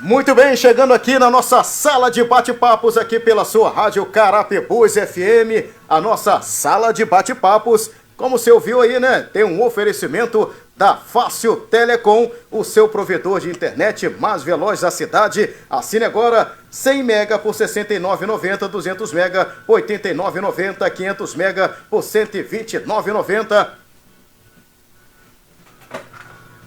Muito bem, chegando aqui na nossa sala de bate-papos aqui pela sua rádio Carapebus FM, a nossa sala de bate-papos, como você ouviu aí, né? Tem um oferecimento da Fácil Telecom, o seu provedor de internet mais veloz da cidade. Assine agora 100 mega por R$ 69,90, 200 mega por R$ 89,90, 500 mega por R$ 129,90.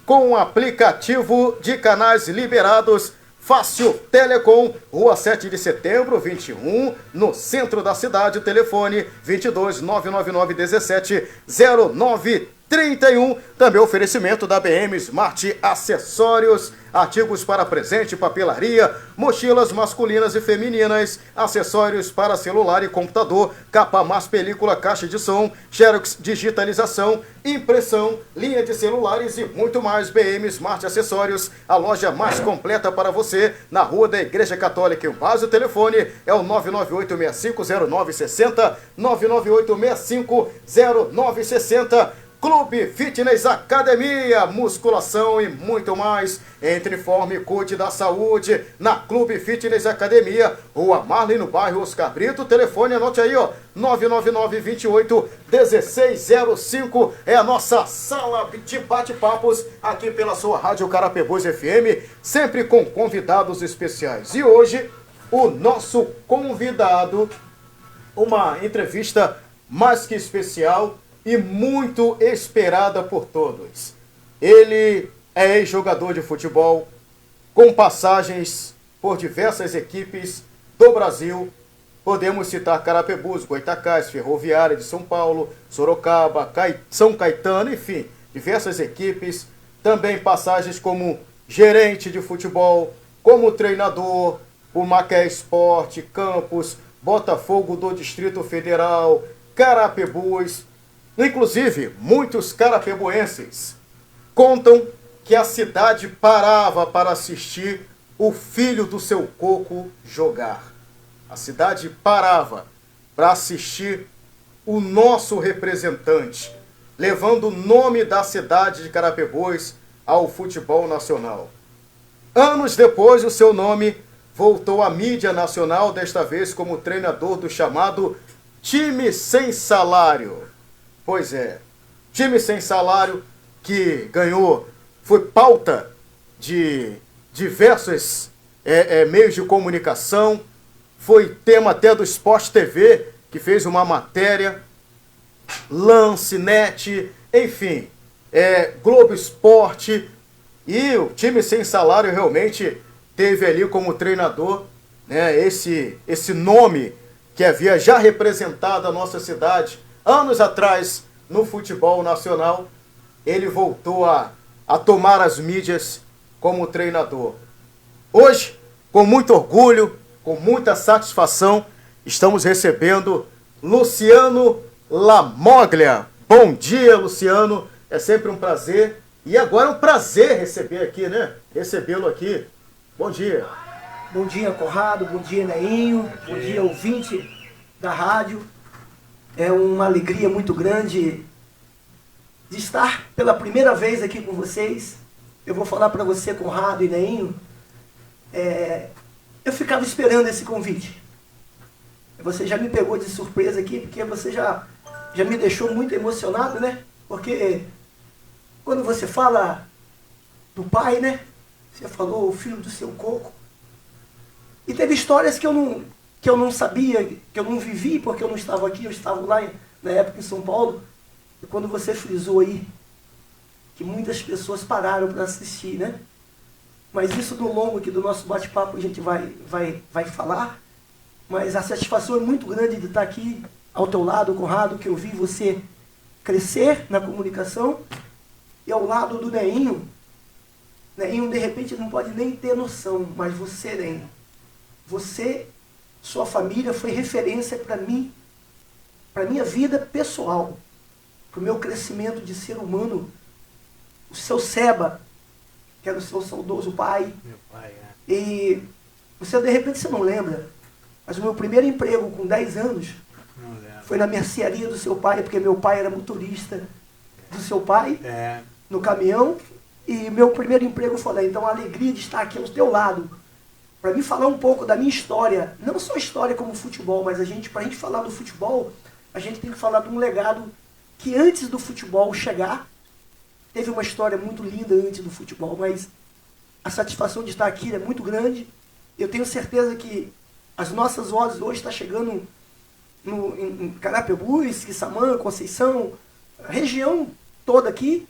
Com o aplicativo de canais liberados, Fácil Telecom, Rua 7 de Setembro, 21, no centro da cidade. O telefone 22 999 17 0931. Também oferecimento da BM Smart Acessórios, artigos para presente, papelaria, mochilas masculinas e femininas, acessórios para celular e computador, capa mais película, caixa de som, xerox, digitalização, impressão, linha de celulares e muito mais. BM Smart Acessórios, a loja mais completa para você, na Rua da Igreja Católica. O base, o telefone é o 998-650960, 998-650960. Clube Fitness Academia, musculação e muito mais. Entre e forme, cuide da saúde na Clube Fitness Academia, Rua Marley, no bairro Oscar Brito. Telefone, anote aí, ó, 999-28-1605. É a nossa sala de bate-papos aqui pela sua rádio Carapebus FM, sempre com convidados especiais. E hoje, o nosso convidado, uma entrevista mais que especial e muito esperada por todos. Ele é ex-jogador de futebol, com passagens por diversas equipes do Brasil. Podemos citar Carapebus, Goitacás, Ferroviária de São Paulo, Sorocaba, São Caetano, enfim, diversas equipes. Também passagens como gerente de futebol, como treinador, o Macaé Esporte, Campos, Botafogo do Distrito Federal, Carapebus. Inclusive, muitos carapebuenses contam que a cidade parava para assistir o filho do seu Coco jogar. A cidade parava para assistir o nosso representante, levando o nome da cidade de Carapebus ao futebol nacional. Anos depois, o seu nome voltou à mídia nacional, desta vez como treinador do chamado time sem salário. Pois é, time sem salário que ganhou, foi pauta de diversos meios de comunicação, foi tema até do Sport TV, que fez uma matéria, Lance, Net, enfim, Globo Esporte, e o time sem salário realmente teve ali como treinador, né, esse nome que havia já representado a nossa cidade anos atrás no futebol nacional. Ele voltou a tomar as mídias como treinador. Hoje, com muito orgulho, com muita satisfação, estamos recebendo Luciano Lamoglia. Bom dia, Luciano. É sempre um prazer. E agora é um prazer receber aqui, né? Recebê-lo aqui. Bom dia. Bom dia, Conrado. Bom dia, Neinho. Bom dia, ouvinte da rádio. É uma alegria muito grande de estar pela primeira vez aqui com vocês. Eu vou falar para você, Conrado e Neinho, eu ficava esperando esse convite. Você já me pegou de surpresa aqui, porque você já me deixou muito emocionado, né? Porque quando você fala do pai, né? Você falou o filho do seu Coco. E teve histórias que eu não sabia, que eu não vivi, porque eu não estava aqui, eu estava lá na época em São Paulo. E quando você frisou aí, que muitas pessoas pararam para assistir, né? Mas isso no longo aqui do nosso bate-papo a gente vai falar. Mas a satisfação é muito grande de estar aqui ao teu lado, Conrado, que eu vi você crescer na comunicação. E ao lado do Neinho. Neinho, de repente, não pode nem ter noção, mas você, Neinho, você, sua família foi referência para mim, para minha vida pessoal, para o meu crescimento de ser humano. O seu Seba, que era o seu saudoso pai. Meu pai, E você, de repente, você não lembra, mas o meu primeiro emprego com 10 anos foi na mercearia do seu pai, porque meu pai era motorista do seu pai, no caminhão. E meu primeiro emprego, eu falei, então a alegria de estar aqui ao teu lado, para mim falar um pouco da minha história, não só história como futebol, mas para a gente falar do futebol, a gente tem que falar de um legado que antes do futebol chegar, teve uma história muito linda antes do futebol, mas a satisfação de estar aqui é muito grande. Eu tenho certeza que as nossas vozes hoje estão chegando em Carapebus, Quissamã, Conceição, a região toda aqui.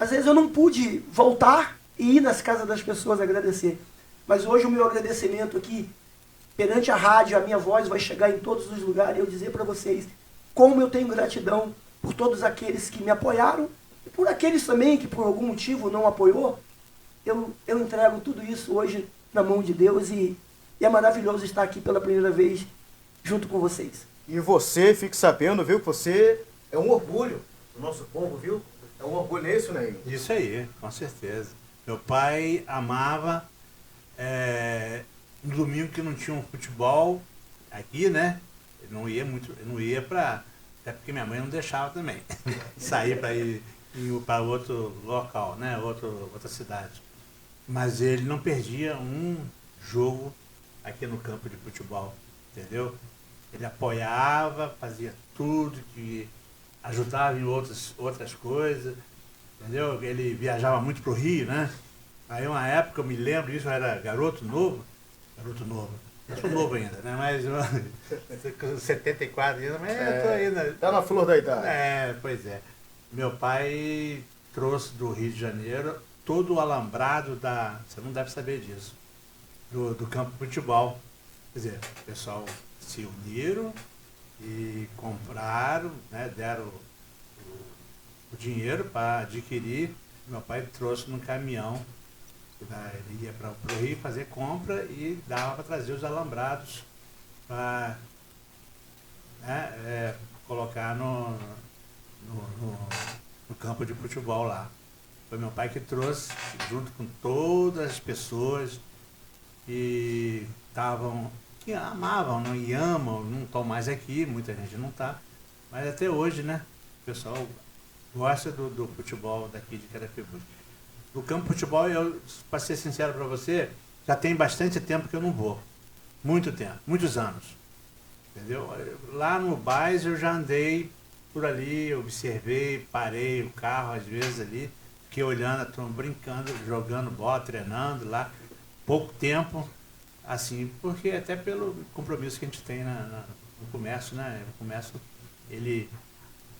Às vezes eu não pude voltar e ir nas casas das pessoas agradecer. Mas hoje o meu agradecimento aqui, perante a rádio, a minha voz vai chegar em todos os lugares. Eu dizer para vocês como eu tenho gratidão por todos aqueles que me apoiaram e por aqueles também que por algum motivo não apoiou. Eu entrego tudo isso hoje na mão de Deus e é maravilhoso estar aqui pela primeira vez junto com vocês. E você, fique sabendo, viu, que você é um orgulho do nosso povo, viu? É um orgulho isso, né? Isso aí, com certeza. Meu pai amava, no domingo que não tinha um futebol aqui, né? Ele não ia para... Até porque minha mãe não deixava também sair para ir para outro local, né? Outra cidade. Mas ele não perdia um jogo aqui no campo de futebol, entendeu? Ele apoiava, fazia tudo, que ajudava em outras coisas, entendeu? Ele viajava muito pro Rio, né? Aí uma época, eu me lembro disso, eu era garoto novo, eu sou novo ainda, né? Mas com 74 anos, mas eu tô ainda... Tá na flor da idade. Pois é. Meu pai trouxe do Rio de Janeiro todo o alambrado você não deve saber disso, do campo de futebol. Quer dizer, o pessoal se uniram e compraram, né, deram o dinheiro para adquirir. Meu pai trouxe num caminhão, ele ia para o Rio fazer compra e dava para trazer os alambrados para, né, colocar no campo de futebol lá. Foi meu pai que trouxe, junto com todas as pessoas que amavam, não, e amam, não estão mais aqui, muita gente não está, mas até hoje, né, o pessoal gosta do futebol daqui de Carapebus. O campo de futebol, para ser sincero para você, já tem bastante tempo que eu não vou, muito tempo, muitos anos, entendeu? Lá no Bás eu já andei por ali, observei, parei o carro às vezes ali, fiquei olhando a turma brincando, jogando bola, treinando lá, pouco tempo, assim, porque até pelo compromisso que a gente tem no comércio, né? O comércio, ele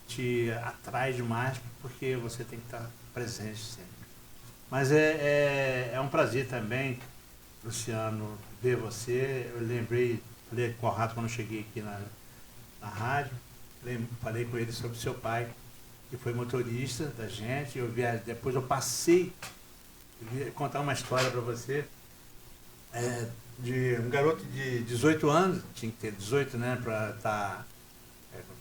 te atrai demais porque você tem que estar presente sempre. Mas é um prazer também, Luciano, ver você. Eu falei com o Rato quando eu cheguei aqui na rádio, falei com ele sobre o seu pai, que foi motorista da gente. Depois eu passei, contar uma história para você, de um garoto de 18 anos, tinha que ter 18, né, para estar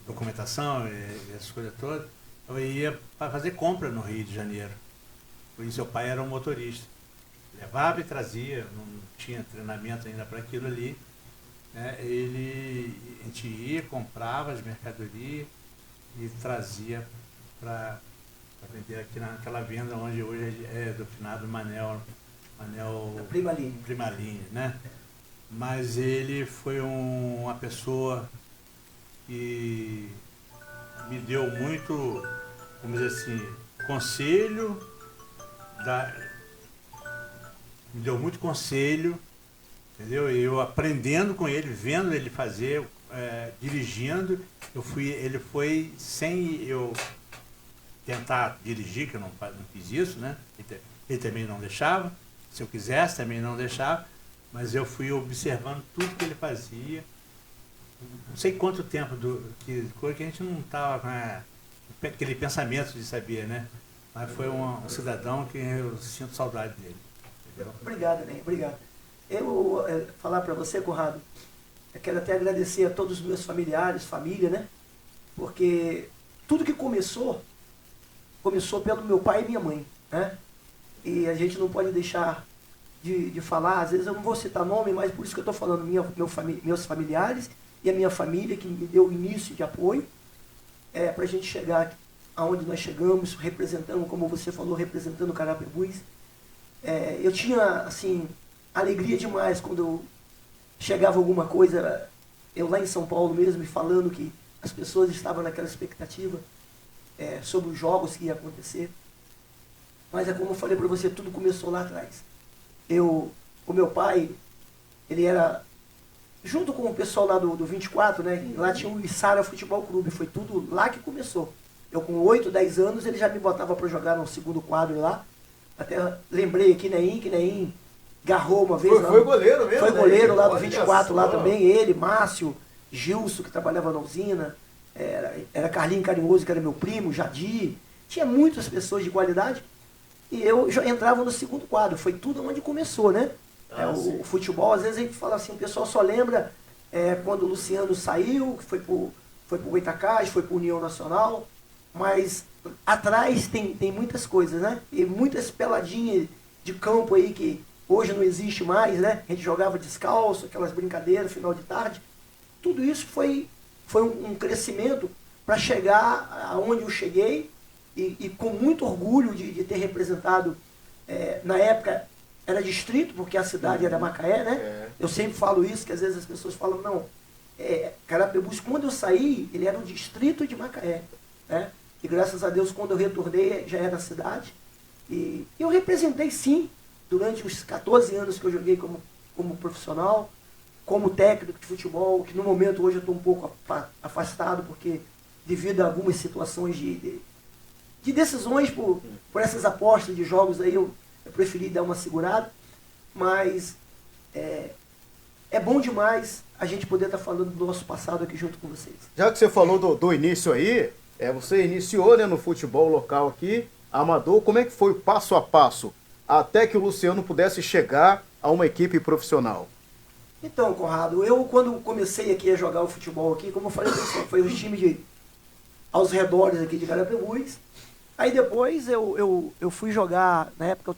documentação e essas coisas todas. Eu ia para fazer compra no Rio de Janeiro. E seu pai era um motorista. Levava e trazia, não tinha treinamento ainda para aquilo ali. Né? A gente ia, comprava as mercadorias e trazia para vender aqui naquela venda onde hoje é do finado Manel Primaline, né? Mas ele foi uma pessoa que me deu muito, vamos dizer assim, me deu muito conselho, entendeu? Eu aprendendo com ele, vendo ele fazer, dirigindo, ele foi sem eu tentar dirigir, que eu não fiz isso, né? Ele também não deixava, se eu quisesse também não deixava, mas eu fui observando tudo que ele fazia. Não sei quanto tempo, que a gente não estava com aquele pensamento de saber, né? Mas foi um cidadão que eu sinto saudade dele. Entendeu? Obrigado, Ney, obrigado. Eu falar para você, Conrado, eu quero até agradecer a todos os meus familiares, família, né? Porque tudo que começou pelo meu pai e minha mãe, né? E a gente não pode deixar de falar, às vezes eu não vou citar nome, mas por isso que eu estou falando, meus familiares e a minha família, que me deu o início de apoio, para a gente chegar aonde nós chegamos, representando, como você falou, representando o Carapebus. Eu tinha, assim, alegria demais quando chegava alguma coisa, eu lá em São Paulo mesmo, me falando que as pessoas estavam naquela expectativa sobre os jogos que ia acontecer. Mas é como eu falei para você, tudo começou lá atrás. O meu pai, ele era, junto com o pessoal lá do 24, né? Lá tinha o Içara Futebol Clube, foi tudo lá que começou. Eu com 8, 10 anos, ele já me botava para jogar no segundo quadro lá. Até lembrei aqui, que Neim garrou uma vez. Foi goleiro mesmo? Foi goleiro lá do Olha 24 lá só. também, ele, Márcio, Gilson, que trabalhava na usina, era Carlinho Carinhoso, que era meu primo, Jadir. Tinha muitas pessoas de qualidade. E eu já entrava no segundo quadro, foi tudo onde começou, né? O futebol, às vezes a gente fala assim, o pessoal só lembra quando o Luciano saiu, que foi pro Goitacás, foi pro União Nacional, mas atrás tem muitas coisas, né? E muitas peladinhas de campo aí que hoje não existe mais, né? A gente jogava descalço, aquelas brincadeiras, final de tarde. Tudo isso foi um crescimento para chegar aonde eu cheguei e com muito orgulho de ter representado, na época era distrito, porque a cidade era Macaé, né? Eu sempre falo isso, que às vezes as pessoas falam, não, Carapebus, quando eu saí, ele era um distrito de Macaé, né? E graças a Deus, quando eu retornei, já era a cidade. E eu representei, sim, durante os 14 anos que eu joguei como profissional, como técnico de futebol, que no momento hoje eu estou um pouco afastado, porque devido a algumas situações de decisões por essas apostas de jogos aí, eu preferi dar uma segurada, mas é bom demais a gente poder estar falando do nosso passado aqui junto com vocês. Já que você falou do início aí, você iniciou, né, no futebol local aqui, amador, como é que foi o passo a passo até que o Luciano pudesse chegar a uma equipe profissional? Então, Conrado, eu quando comecei aqui a jogar o futebol aqui, como eu falei, foi os times aos redores aqui de Carapebus. Aí depois eu fui jogar, na época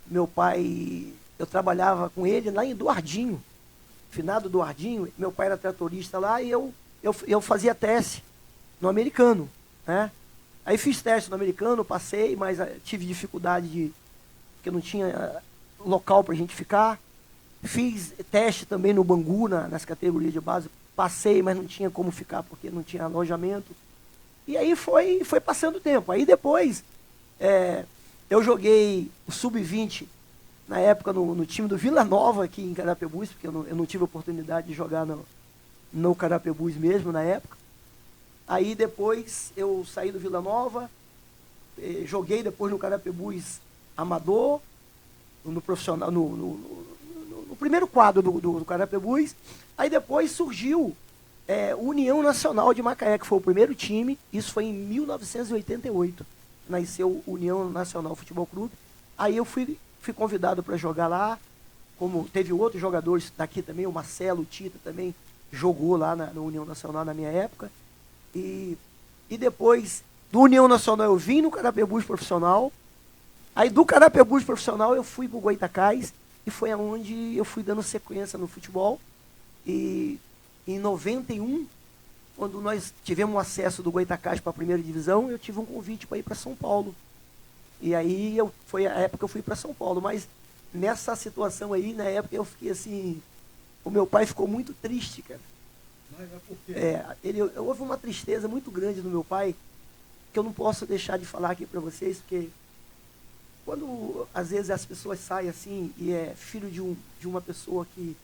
meu pai, eu trabalhava com ele lá em Eduardinho, finado Eduardinho, meu pai era tratorista lá e eu fazia teste no americano, né? Aí fiz teste no americano, passei, mas tive dificuldade porque não tinha local pra gente ficar. Fiz teste também no Bangu, nas categorias de base, passei, mas não tinha como ficar porque não tinha alojamento. E aí foi passando o tempo. Aí depois, eu joguei o Sub-20, na época, no time do Vila Nova, aqui em Carapebus, porque eu não tive a oportunidade de jogar no Carapebus mesmo, na época. Aí depois eu saí do Vila Nova, joguei depois no Carapebus amador, no profissional, no primeiro quadro do Carapebus. Aí depois surgiu União Nacional de Macaé, que foi o primeiro time, isso foi em 1988, nasceu União Nacional Futebol Clube. Aí eu fui convidado para jogar lá, como teve outros jogadores daqui também, o Marcelo, o Tita também jogou lá na União Nacional na minha época. E depois do União Nacional eu vim no Carapebus profissional, aí do Carapebus profissional eu fui para o Goitacás, e foi aonde eu fui dando sequência no futebol. E em 91, quando nós tivemos o acesso do Goitacás para a primeira divisão, eu tive um convite para ir para São Paulo. E aí foi a época que eu fui para São Paulo. Mas nessa situação aí, na época eu fiquei assim, o meu pai ficou muito triste, cara. Mas por quê? Houve uma tristeza muito grande no meu pai, que eu não posso deixar de falar aqui para vocês, porque quando às vezes as pessoas saem assim e é filho de uma pessoa que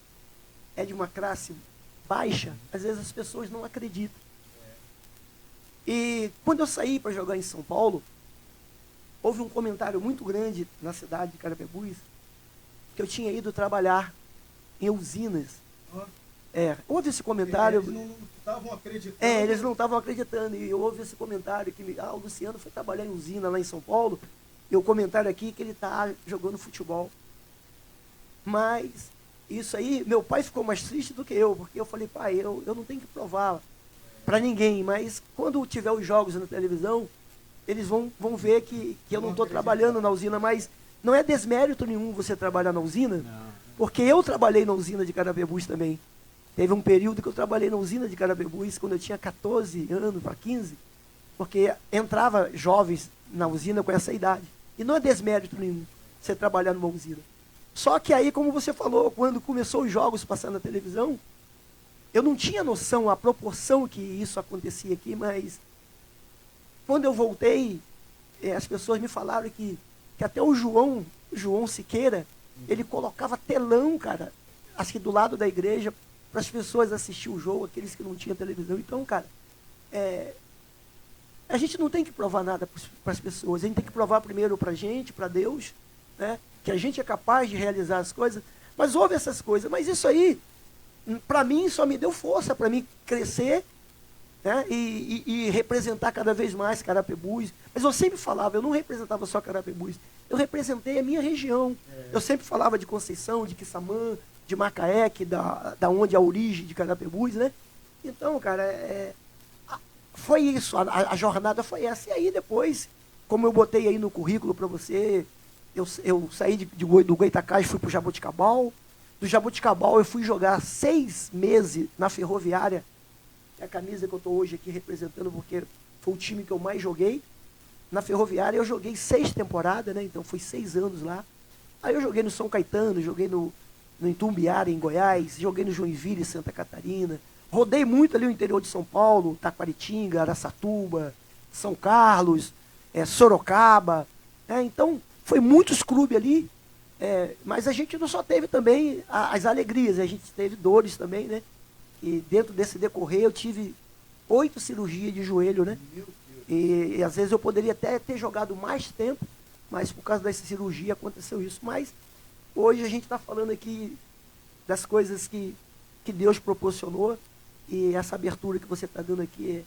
é de uma classe baixa, às vezes as pessoas não acreditam. E quando eu saí para jogar em São Paulo, houve um comentário muito grande na cidade de Carapebus, que eu tinha ido trabalhar em usinas. Houve esse comentário. Eles não estavam acreditando. Eles não estavam acreditando. E houve esse comentário que o Luciano foi trabalhar em usina lá em São Paulo. E o comentário aqui que ele está jogando futebol. Mas isso aí, meu pai ficou mais triste do que eu, porque eu falei, pai, eu não tenho que provar para ninguém, mas quando tiver os jogos na televisão, eles vão ver que eu não estou trabalhando na usina, mas não é desmérito nenhum você trabalhar na usina, porque eu trabalhei na usina de Carapebus também. Teve um período que eu trabalhei na usina de Carapebus quando eu tinha 14 anos para 15, porque entrava jovens na usina com essa idade. E não é desmérito nenhum você trabalhar numa usina. Só que aí, como você falou, quando começou os jogos passando na televisão, eu não tinha noção, a proporção que isso acontecia aqui, mas quando eu voltei, as pessoas me falaram que até o João Siqueira, ele colocava telão, cara, assim, do lado da igreja, para as pessoas assistir o jogo, aqueles que não tinham televisão. Então, cara, a gente não tem que provar nada para as pessoas, a gente tem que provar primeiro para a gente, para Deus, né, que a gente é capaz de realizar as coisas, mas houve essas coisas. Mas isso aí, para mim, só me deu força para mim crescer, né, e representar cada vez mais Carapebus. Mas eu sempre falava, eu não representava só Carapebus, eu representei a minha região. Eu sempre falava de Conceição, de Quissamã, de Macaé, que da onde é a origem de Carapebus, né? Então, cara, foi isso, a jornada foi essa. E aí depois, como eu botei aí no currículo para você, eu saí do Goitacás e fui para o Jaboticabal. Do Jaboticabal eu fui jogar 6 meses na Ferroviária, é a camisa que eu estou hoje aqui representando, porque foi o time que eu mais joguei. Na Ferroviária eu joguei 6 temporadas, né? Então fui 6 anos lá. Aí eu joguei no São Caetano, joguei no Itumbiara, em Goiás, joguei no Joinville, Santa Catarina. Rodei muito ali o interior de São Paulo, Taquaritinga, Araçatuba, São Carlos, Sorocaba. Então, foi muitos clubes ali, mas a gente não só teve também as alegrias, a gente teve dores também, né? E dentro desse decorrer eu tive 8 cirurgias de joelho, né? E às vezes eu poderia até ter jogado mais tempo, mas por causa dessa cirurgia aconteceu isso. Mas hoje a gente está falando aqui das coisas que Deus proporcionou, e essa abertura que você está dando aqui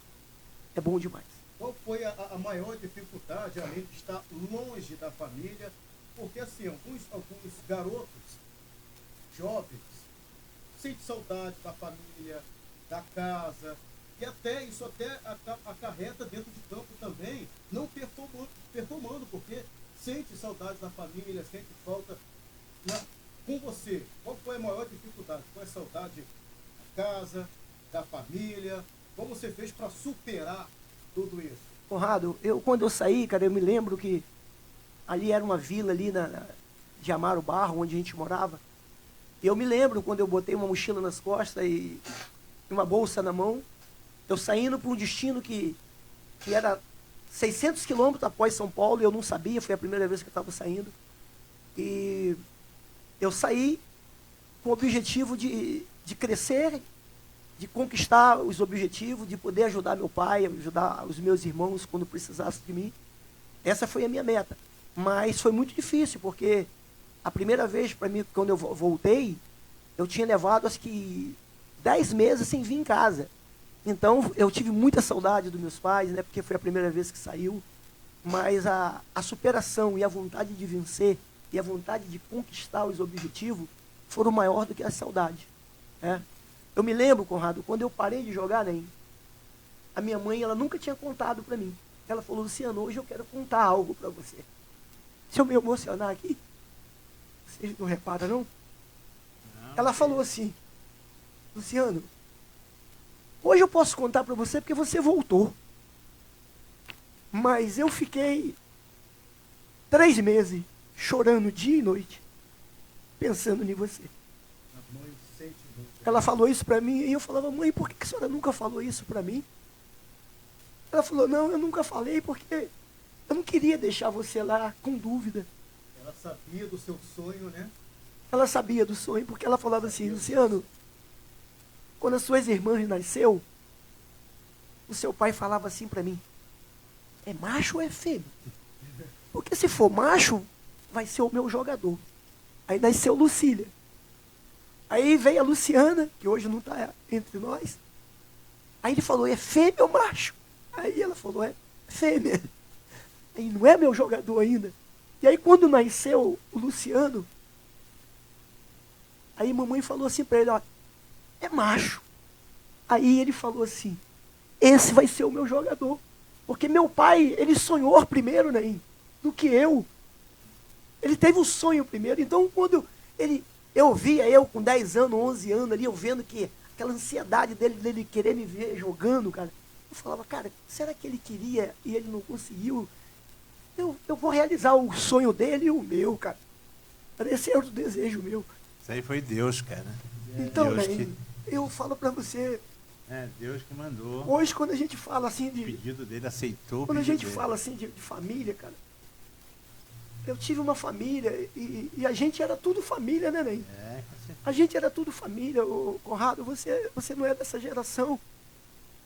é bom demais. Qual foi a maior dificuldade, além de estar longe da família? Porque assim, alguns garotos jovens sentem saudade da família, da casa, e até isso acarreta dentro de campo também, não performando, porque sente saudade da família, sente falta. Com você, qual foi a maior dificuldade? Qual é a saudade da casa, da família? Como você fez para superar tudo isso? Conrado, quando eu saí, cara, eu me lembro que ali era uma vila ali de Amaro Barro, onde a gente morava. E eu me lembro quando eu botei uma mochila nas costas e uma bolsa na mão, eu saindo para um destino que era 600 quilômetros após São Paulo, e eu não sabia, foi a primeira vez que eu estava saindo. E eu saí com o objetivo de crescer, de conquistar os objetivos, de poder ajudar meu pai, ajudar os meus irmãos quando precisassem de mim. Essa foi a minha meta. Mas foi muito difícil, porque a primeira vez para mim, quando eu voltei, eu tinha levado acho que 10 meses sem vir em casa. Então eu tive muita saudade dos meus pais, né, porque foi a primeira vez que saiu. Mas a superação e a vontade de vencer e a vontade de conquistar os objetivos foram maior do que a saudade, né? Eu me lembro, Conrado, quando eu parei de jogar, né, a minha mãe, ela nunca tinha contado para mim. Ela falou: Luciano, hoje eu quero contar algo para você. Se eu me emocionar aqui, vocês não reparam, não? Ela falou assim: Luciano, hoje eu posso contar para você porque você voltou. Mas eu fiquei 3 meses chorando dia e noite, pensando em você. Ela falou isso para mim e eu falava: mãe, por que a senhora nunca falou isso para mim? Ela falou: não, eu nunca falei porque eu não queria deixar você lá com dúvida. Ela sabia do seu sonho, né? Ela sabia do sonho, porque ela falava assim: Luciano, quando as suas irmãs nasceu, o seu pai falava assim para mim: é macho ou é fêmea? Porque se for macho, vai ser o meu jogador. Aí nasceu Lucília. Aí veio a Luciana, que hoje não está entre nós. Aí ele falou: é fêmea ou macho? Aí ela falou: é fêmea. Aí não é meu jogador ainda. E aí quando nasceu o Luciano, aí mamãe falou assim para ele: ó, é macho. Aí ele falou assim: esse vai ser o meu jogador. Porque meu pai, ele sonhou primeiro, né, do que eu. Ele teve o sonho primeiro. Então quando eu via eu com 10 anos, 11 anos ali, eu vendo que aquela ansiedade dele querer me ver jogando, cara, eu falava: cara, será que ele queria e ele não conseguiu? Eu vou realizar o sonho dele e o meu, cara. Era esse era o desejo meu. Isso aí foi Deus, cara. Então, Deus bem, eu falo para você, Deus que mandou. hoje quando a gente fala assim O de... pedido dele aceitou. Quando a gente fala assim de família, cara, eu tive uma família e a gente era tudo família, né, Ney? Com certeza. A gente era tudo família. Ô, Conrado, você não é dessa geração,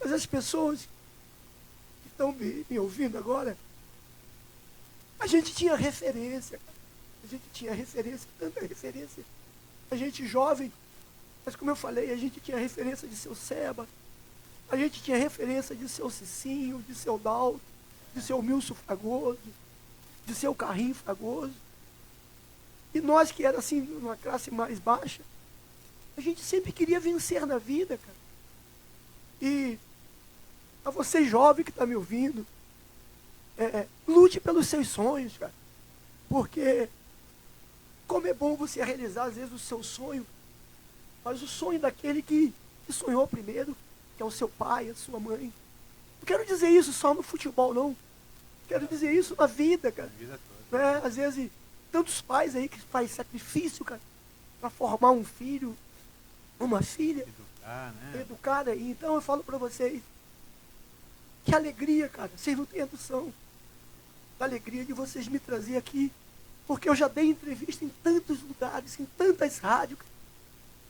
mas as pessoas que estão me ouvindo agora, a gente tinha referência, cara. A gente tinha referência, tanta referência. A gente jovem, mas como eu falei, a gente tinha referência de seu Seba, a gente tinha referência de seu Cicinho, de seu Dalto, de seu Milson Fragoso, de seu Carrinho Fragoso. E nós que era assim, uma classe mais baixa, a gente sempre queria vencer na vida, cara. E a você jovem que está me ouvindo, lute pelos seus sonhos, cara. Porque como é bom você realizar às vezes o seu sonho, mas o sonho daquele que sonhou primeiro, que é o seu pai, a sua mãe. Não quero dizer isso só no futebol, não. Quero dizer isso na vida, cara. A vida toda. Às vezes, tantos pais aí que fazem sacrifício, cara, para formar um filho, uma filha, Educar, né? educar aí. Então eu falo para vocês, que alegria, cara. Vocês não têm noção da alegria de vocês me trazer aqui, porque eu já dei entrevista em tantos lugares, em tantas rádios, cara.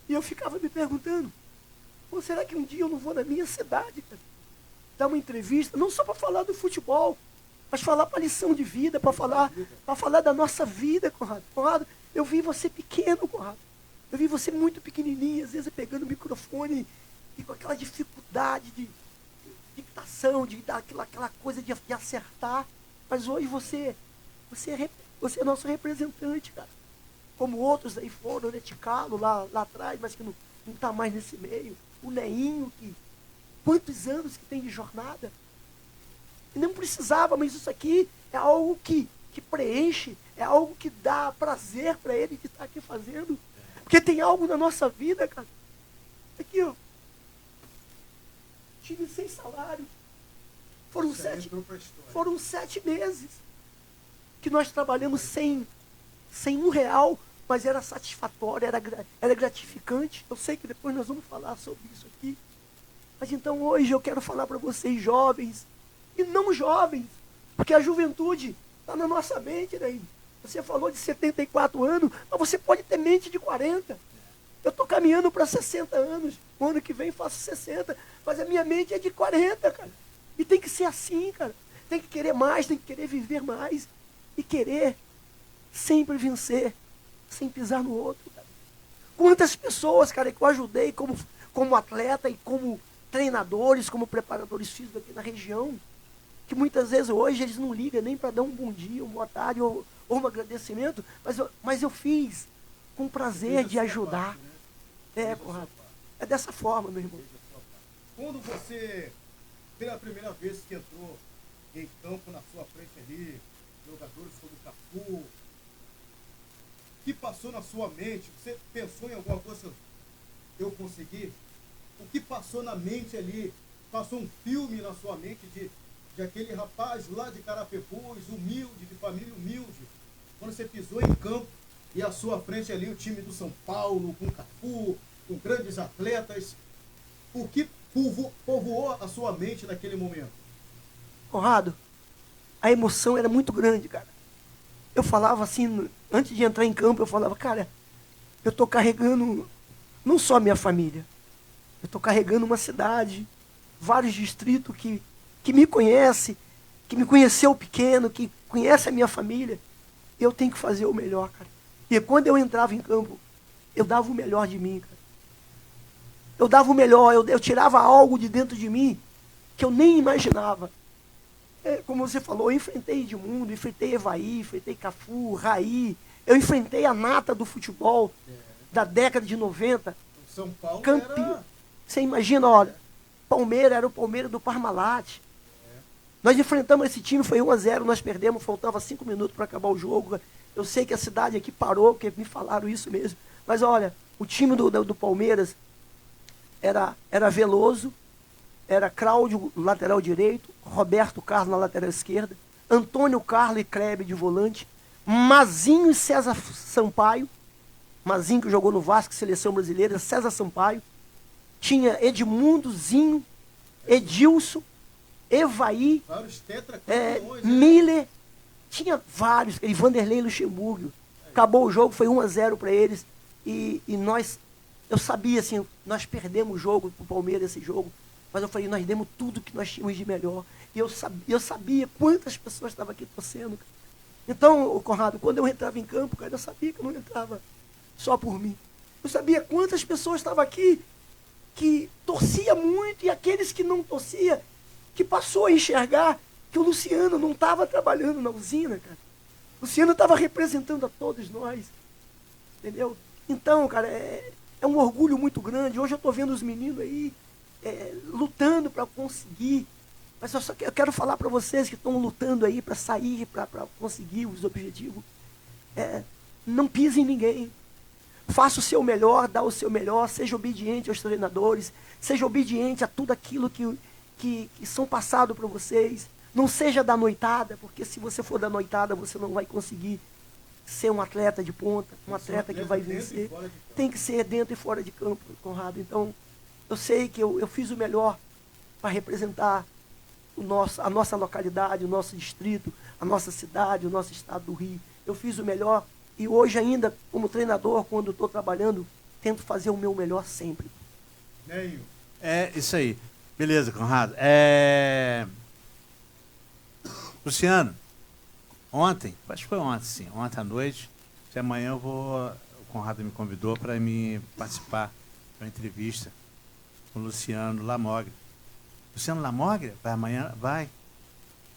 E eu ficava me perguntando, pô, será que um dia eu não vou na minha cidade, cara, dar uma entrevista, não só para falar do futebol, mas falar para lição de vida, para falar da nossa vida, Conrado. Conrado, eu vi você pequeno, Conrado. Eu vi você muito pequenininho, às vezes pegando o microfone e com aquela dificuldade de dictação, de dar aquela coisa de acertar. Mas hoje você é nosso representante, cara. Como outros aí foram, né? Ticalo lá atrás, mas que não está mais nesse meio. O Neinho, que quantos anos que tem de jornada. E não precisava, mas isso aqui é algo que preenche, é algo que dá prazer para ele de estar aqui fazendo. Porque tem algo na nossa vida, cara. Aqui, ó. Time sem salário. Foram 7 meses que nós trabalhamos sem R$1, mas era satisfatório, era gratificante. Eu sei que depois nós vamos falar sobre isso aqui. Mas então hoje eu quero falar para vocês jovens, e não jovens, porque a juventude está na nossa mente, né? Você falou de 74 anos, mas você pode ter mente de 40. Eu estou caminhando para 60 anos, o ano que vem faço 60, mas a minha mente é de 40, cara. E tem que ser assim, cara. Tem que querer mais, tem que querer viver mais. E querer sempre vencer, sem pisar no outro, cara. Quantas pessoas, cara, que eu ajudei como atleta e como treinadores, como preparadores físicos aqui na região, que muitas vezes hoje eles não ligam nem para dar um bom dia, uma boa tarde ou um agradecimento, mas eu fiz com prazer de ajudar. Conrado. É dessa forma, meu irmão. Quando você, pela primeira vez que entrou em campo na sua frente ali, jogadores como o Cafu, o que passou na sua mente? Você pensou em alguma coisa? Eu consegui? O que passou na mente ali? Passou um filme na sua mente de aquele rapaz lá de Carapebus, humilde, de família humilde, quando você pisou em campo e à sua frente ali o time do São Paulo, com Cafu, com grandes atletas, o que povoou a sua mente naquele momento? Conrado, a emoção era muito grande, cara. Eu falava assim, antes de entrar em campo, eu falava, cara, eu estou carregando não só a minha família, eu estou carregando uma cidade, vários distritos que me conhece, que me conheceu pequeno, que conhece a minha família. Eu tenho que fazer o melhor, cara. E quando eu entrava em campo, eu dava o melhor de mim, cara. Eu dava o melhor, eu tirava algo de dentro de mim que eu nem imaginava. Como você falou, eu enfrentei Edmundo, enfrentei Evaí, enfrentei Cafu, Raí, eu enfrentei a nata do futebol da década de 90. O São Paulo campeão. Você imagina, olha, Palmeiras era o Palmeiras do Parmalat. Nós enfrentamos esse time, foi 1-0, nós perdemos, faltava 5 minutos para acabar o jogo. Eu sei que a cidade aqui parou, porque me falaram isso mesmo. Mas olha, o time do Palmeiras era Veloso, era Cláudio, lateral direito, Roberto Carlos na lateral esquerda, Antônio Carlos e Kleber de volante, Mazinho e César Sampaio. Mazinho que jogou no Vasco, seleção brasileira, César Sampaio. Tinha Edmundozinho, Edilson, Evaí, Miller. Tinha vários, e Vanderlei Luxemburgo. Acabou o jogo, foi 1-0 para eles. E nós, eu sabia assim, nós perdemos o jogo pro Palmeiras, esse jogo. Mas eu falei, nós demos tudo que nós tínhamos de melhor. E eu sabia quantas pessoas estavam aqui torcendo. Então, Conrado, quando eu entrava em campo, cara, eu sabia que eu não entrava só por mim. Eu sabia quantas pessoas estavam aqui que torcia muito e aqueles que não torcia, que passou a enxergar que o Luciano não estava trabalhando na usina, cara. O Luciano estava representando a todos nós. Entendeu? Então, cara, é um orgulho muito grande. Hoje eu estou vendo os meninos aí lutando para conseguir. Mas eu quero falar para vocês que estão lutando aí para sair, para conseguir os objetivos. Não pise em ninguém. Faça o seu melhor, dá o seu melhor, seja obediente aos treinadores, seja obediente a tudo aquilo que são passados para vocês. Não seja da noitada, porque se você for da noitada, você não vai conseguir ser um atleta de ponta, um atleta que vai vencer. Tem que ser dentro e fora de campo, Conrado. Então, eu sei que eu fiz o melhor para representar a nossa localidade, o nosso distrito, a nossa cidade, o nosso estado do Rio. Eu fiz o melhor e hoje ainda, como treinador, quando estou trabalhando, tento fazer o meu melhor sempre. É isso aí. Beleza, Conrado. Luciano, ontem, acho que foi ontem, sim, ontem à noite, se amanhã o Conrado me convidou para me participar de uma entrevista com o Luciano Lamogre. Luciano Lamogre, vai amanhã? Vai.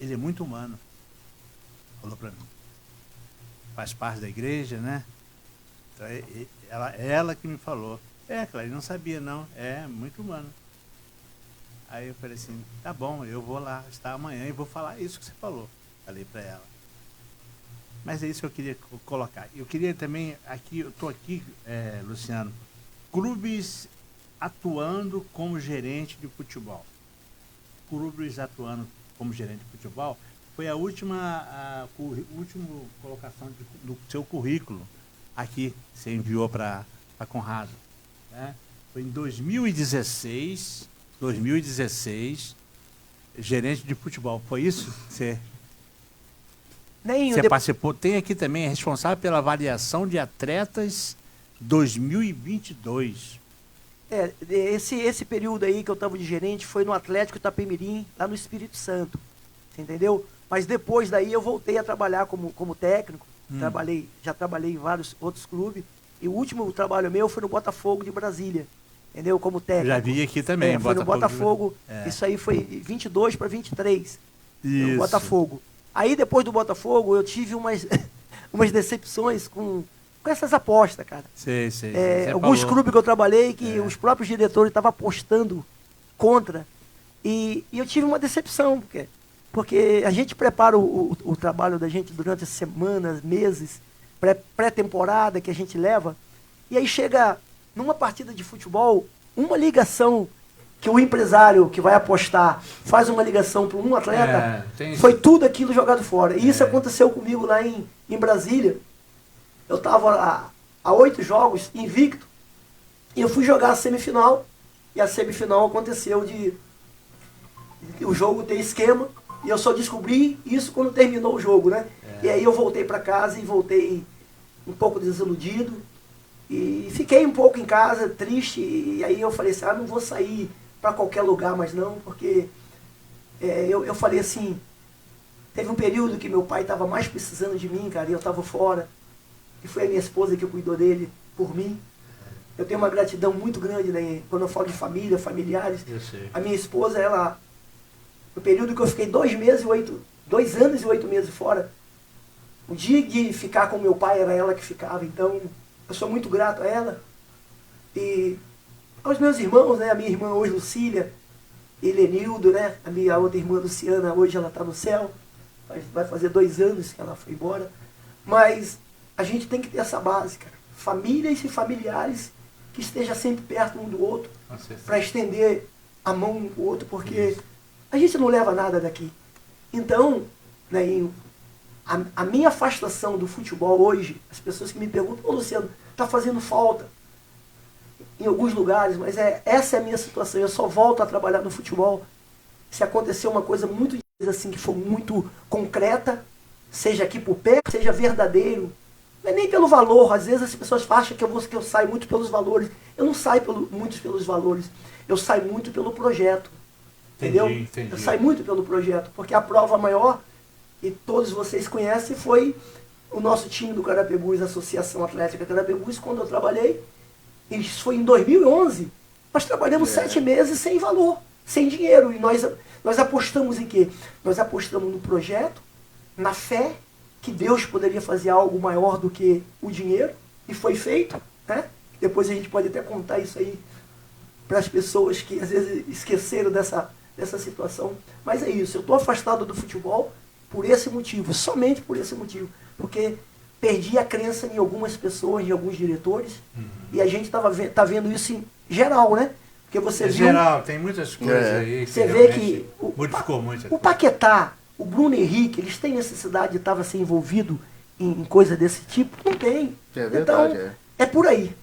Ele é muito humano. Falou para mim. Faz parte da igreja, né? Então, ela que me falou. Claro, não sabia não. Muito humano. Aí eu falei assim, tá bom, eu vou lá estar amanhã e vou falar isso que você falou. Falei para ela. Mas é isso que eu queria colocar. Eu queria também, eu estou aqui, Luciano, clubes atuando como gerente de futebol. Clubes atuando como gerente de futebol foi a última colocação do seu currículo aqui, você enviou para Conrado. Né? Foi em 2016, gerente de futebol. Foi isso? Você participou? Tem aqui também, é responsável pela avaliação de atletas 2022. Esse período aí que eu estava de gerente foi no Atlético Itapemirim, lá no Espírito Santo. Você entendeu? Mas depois daí eu voltei a trabalhar como técnico. Já trabalhei em vários outros clubes. E o último trabalho meu foi no Botafogo de Brasília. Entendeu? Como técnico. Já vi aqui também. Foi no Botafogo. Isso aí foi 22 para 23. Isso. No Botafogo. Aí depois do Botafogo eu tive umas decepções com essas apostas, cara. Sei. Alguns clubes que eu trabalhei que os próprios diretores estavam apostando contra. E eu tive uma decepção, porque a gente prepara o trabalho da gente durante as semanas, meses, pré-temporada que a gente leva, e aí chega numa partida de futebol, uma ligação que o empresário que vai apostar faz uma ligação para um atleta, foi tudo aquilo jogado fora. E isso aconteceu comigo lá em Brasília. Eu estava há 8 jogos, invicto, e eu fui jogar a semifinal, e a semifinal aconteceu de o jogo ter esquema, e eu só descobri isso quando terminou o jogo, né? E aí eu voltei para casa e voltei um pouco desiludido, e fiquei um pouco em casa, triste, e aí eu falei assim, não vou sair para qualquer lugar mais não, porque eu falei assim, teve um período que meu pai estava mais precisando de mim, cara, e eu estava fora, e foi a minha esposa que cuidou dele por mim. Eu tenho uma gratidão muito grande, né? Quando eu falo de família, familiares. A minha esposa, ela, no período que eu fiquei 2 anos e 8 meses fora, o dia de ficar com meu pai era ela que ficava. Então, eu sou muito grato a ela. E aos meus irmãos, né? A minha irmã hoje, Lucília, Helenildo, né? A minha outra irmã, Luciana, hoje ela está no céu. Vai fazer 2 anos que ela foi embora. Mas a gente tem que ter essa base, cara. Famílias e familiares que estejam sempre perto um do outro, para estender a mão um pro outro, porque a gente não leva nada daqui. Então, Neinho, A minha afastação do futebol hoje, as pessoas que me perguntam, ô Luciano, tá fazendo falta em alguns lugares, mas essa é a minha situação. Eu só volto a trabalhar no futebol se acontecer uma coisa muito assim, que for muito concreta, seja aqui por perto, seja verdadeiro. Não é nem pelo valor. Às vezes as pessoas acham que eu saio muito pelos valores. Eu não saio muito pelos valores. Eu saio muito pelo projeto. Entendeu? Entendi. Eu saio muito pelo projeto. Porque a prova maior, que todos vocês conhecem, foi o nosso time do Carapebus, a Associação Atlética Carapebus, quando eu trabalhei. Isso foi em 2011. Nós trabalhamos 7 meses sem valor, sem dinheiro. E nós apostamos em quê? Nós apostamos no projeto, na fé, que Deus poderia fazer algo maior do que o dinheiro, e foi feito, né? Depois a gente pode até contar isso aí para as pessoas que às vezes esqueceram dessa situação. Mas é isso, eu estou afastado do futebol por esse motivo, somente por esse motivo, porque perdi a crença em algumas pessoas, em alguns diretores, e a gente tá vendo isso em geral, né? Porque você viu... geral, tem muitas coisas aí que você vê que modificou muito. O Paquetá, o Bruno Henrique, eles têm necessidade de estar assim, envolvido em coisa desse tipo? Não tem. É verdade, então, é por aí.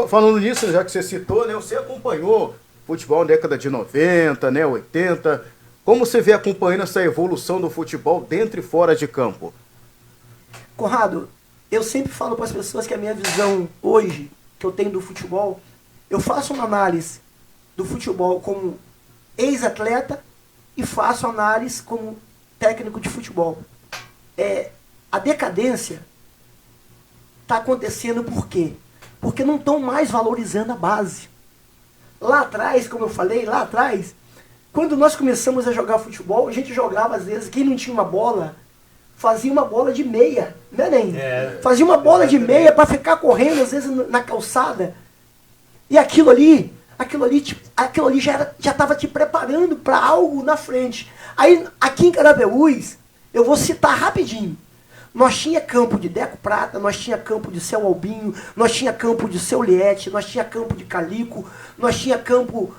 Falando nisso, já que você citou, né, você acompanhou futebol na década de 90, né, 80. Como você vê acompanhando essa evolução do futebol dentro e fora de campo? Conrado, eu sempre falo para as pessoas que a minha visão hoje, que eu tenho do futebol, eu faço uma análise do futebol como ex-atleta e faço análise como técnico de futebol. A decadência está acontecendo por quê? Porque não estão mais valorizando a base. Lá atrás, como eu falei, quando nós começamos a jogar futebol, a gente jogava às vezes, quem não tinha uma bola, fazia uma bola de meia, né, nem? Fazia uma bola de meia para ficar correndo, às vezes, na calçada. E aquilo ali já estava te preparando para algo na frente. Aí, aqui em Carapebus, eu vou citar rapidinho. Nós tinha campo de Deco Prata, nós tinha campo de Seu Albinho, nós tinha campo de Seu Liette, nós tinha campo de Calico, nós tinha campo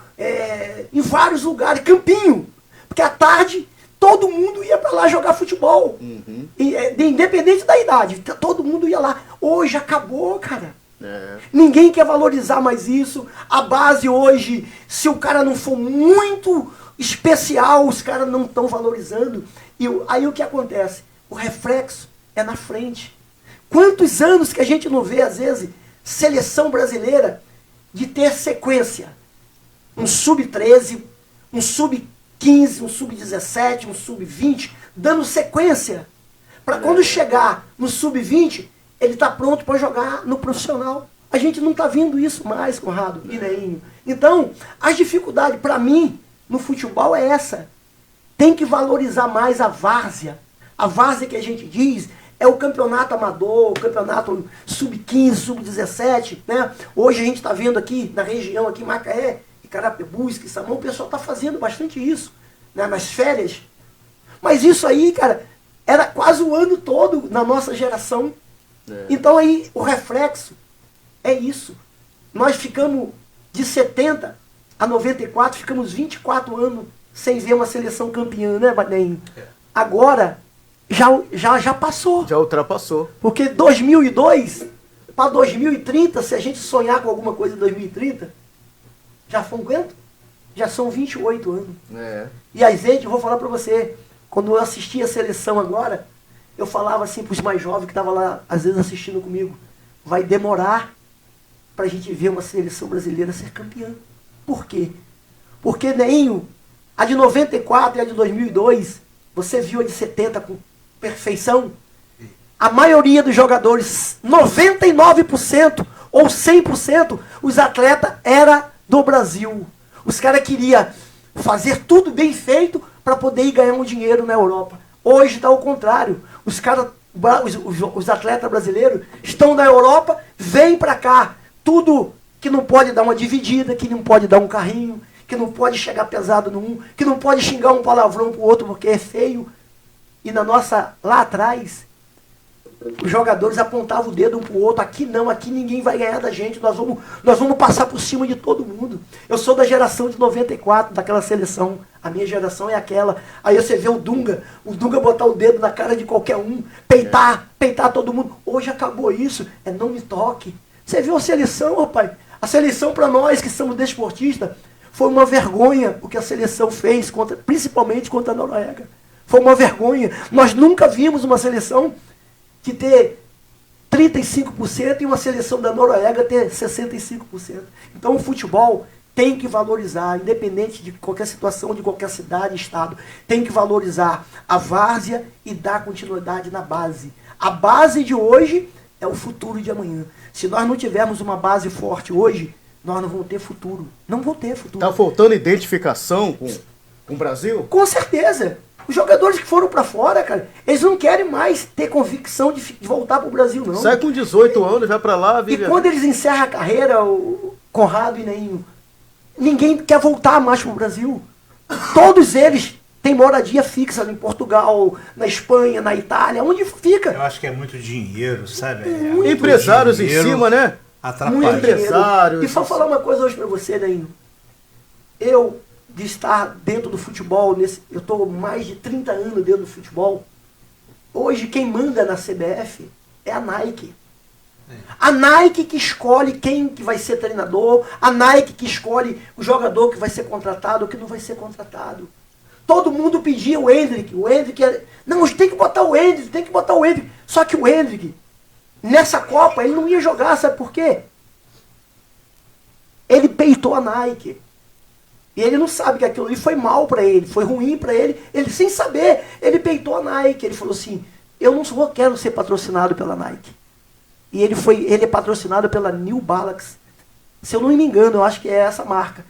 em vários lugares, campinho. Porque à tarde todo mundo ia para lá jogar futebol. Independente da idade, todo mundo ia lá. Hoje acabou, cara. Ninguém quer valorizar mais isso. A base hoje, se o cara não for muito especial, os caras não estão valorizando. E aí o que acontece? O reflexo é na frente. Quantos anos que a gente não vê, às vezes, seleção brasileira de ter sequência? Um sub-13, um sub-15, um sub-17, um sub-20, dando sequência. Para quando chegar no sub-20, ele está pronto para jogar no profissional. A gente não está vendo isso mais, Conrado e Neinho. Então, as dificuldades, para mim, no futebol é essa. Tem que valorizar mais a várzea. A várzea que a gente diz é o campeonato amador, o campeonato sub-15, sub-17. Né? Hoje a gente está vendo aqui na região, aqui em Macaé, em Carapebus, em Samão, o pessoal está fazendo bastante isso, né? Nas férias. Mas isso aí, cara, era quase o ano todo na nossa geração. Então aí o reflexo é isso. Nós ficamos de 70 a 94, ficamos 24 anos sem ver uma seleção campeã, né, Badinho? Agora já passou. Já ultrapassou. Porque 2002 para 2030, se a gente sonhar com alguma coisa em 2030, já foi quanto? Já são 28 anos. E a gente, eu vou falar para você, quando eu assisti a seleção agora, eu falava assim para os mais jovens que estavam lá, às vezes assistindo comigo, vai demorar para a gente ver uma seleção brasileira ser campeã. Por quê? Porque, Neinho, a de 94 e a de 2002, você viu a de 70 com perfeição? A maioria dos jogadores, 99% ou 100%, os atletas era do Brasil. Os caras queriam fazer tudo bem feito para poder ir ganhar um dinheiro na Europa. Hoje está ao contrário. Os atletas brasileiros estão na Europa, vêm para cá. Tudo que não pode dar uma dividida, que não pode dar um carrinho, que não pode chegar pesado num, que não pode xingar um palavrão pro outro porque é feio. E lá atrás, os jogadores apontavam o dedo um pro outro, aqui não, aqui ninguém vai ganhar da gente, nós vamos passar por cima de todo mundo. Eu sou da geração de 94, daquela seleção, a minha geração é aquela. Aí você vê o Dunga botar o dedo na cara de qualquer um, peitar todo mundo. Hoje acabou isso, não me toque. Você viu a seleção, rapaz? A seleção para nós que somos desportistas, foi uma vergonha o que a seleção fez, principalmente contra a Noruega. Foi uma vergonha. Nós nunca vimos uma seleção que ter 35% e uma seleção da Noruega ter 65%. Então o futebol tem que valorizar, independente de qualquer situação, de qualquer cidade, estado, tem que valorizar a várzea e dar continuidade na base. A base de hoje é o futuro de amanhã. Se nós não tivermos uma base forte hoje, nós não vamos ter futuro. Não vamos ter futuro. Tá faltando identificação com o Brasil? Com certeza. Os jogadores que foram para fora, cara, eles não querem mais ter convicção de voltar para o Brasil, não. Sai com 18 anos, vai para lá, vive. E quando eles encerram a carreira, o Conrado e Neinho, ninguém quer voltar mais para o Brasil. Todos eles têm moradia fixa em Portugal, na Espanha, na Itália, onde fica. Eu acho que é muito dinheiro, sabe? Muito empresários dinheiro, em cima, né? Atrapalha. Empresários. E só falar uma coisa hoje para você, Neinho. Eu, de estar dentro do futebol, eu estou mais de 30 anos dentro do futebol. Hoje quem manda na CBF é a Nike. A Nike que escolhe quem que vai ser treinador, a Nike que escolhe o jogador que vai ser contratado ou que não vai ser contratado. Todo mundo pedia o Endrick. Não, tem que botar o Endrick. Só que o Endrick, nessa Copa, ele não ia jogar, sabe por quê? Ele peitou a Nike. E ele não sabe que aquilo ali foi mal para ele, foi ruim para ele. Ele, sem saber, ele peitou a Nike. Ele falou assim, eu não quero ser patrocinado pela Nike. E ele é patrocinado pela New Balance. Se eu não me engano, eu acho que é essa marca.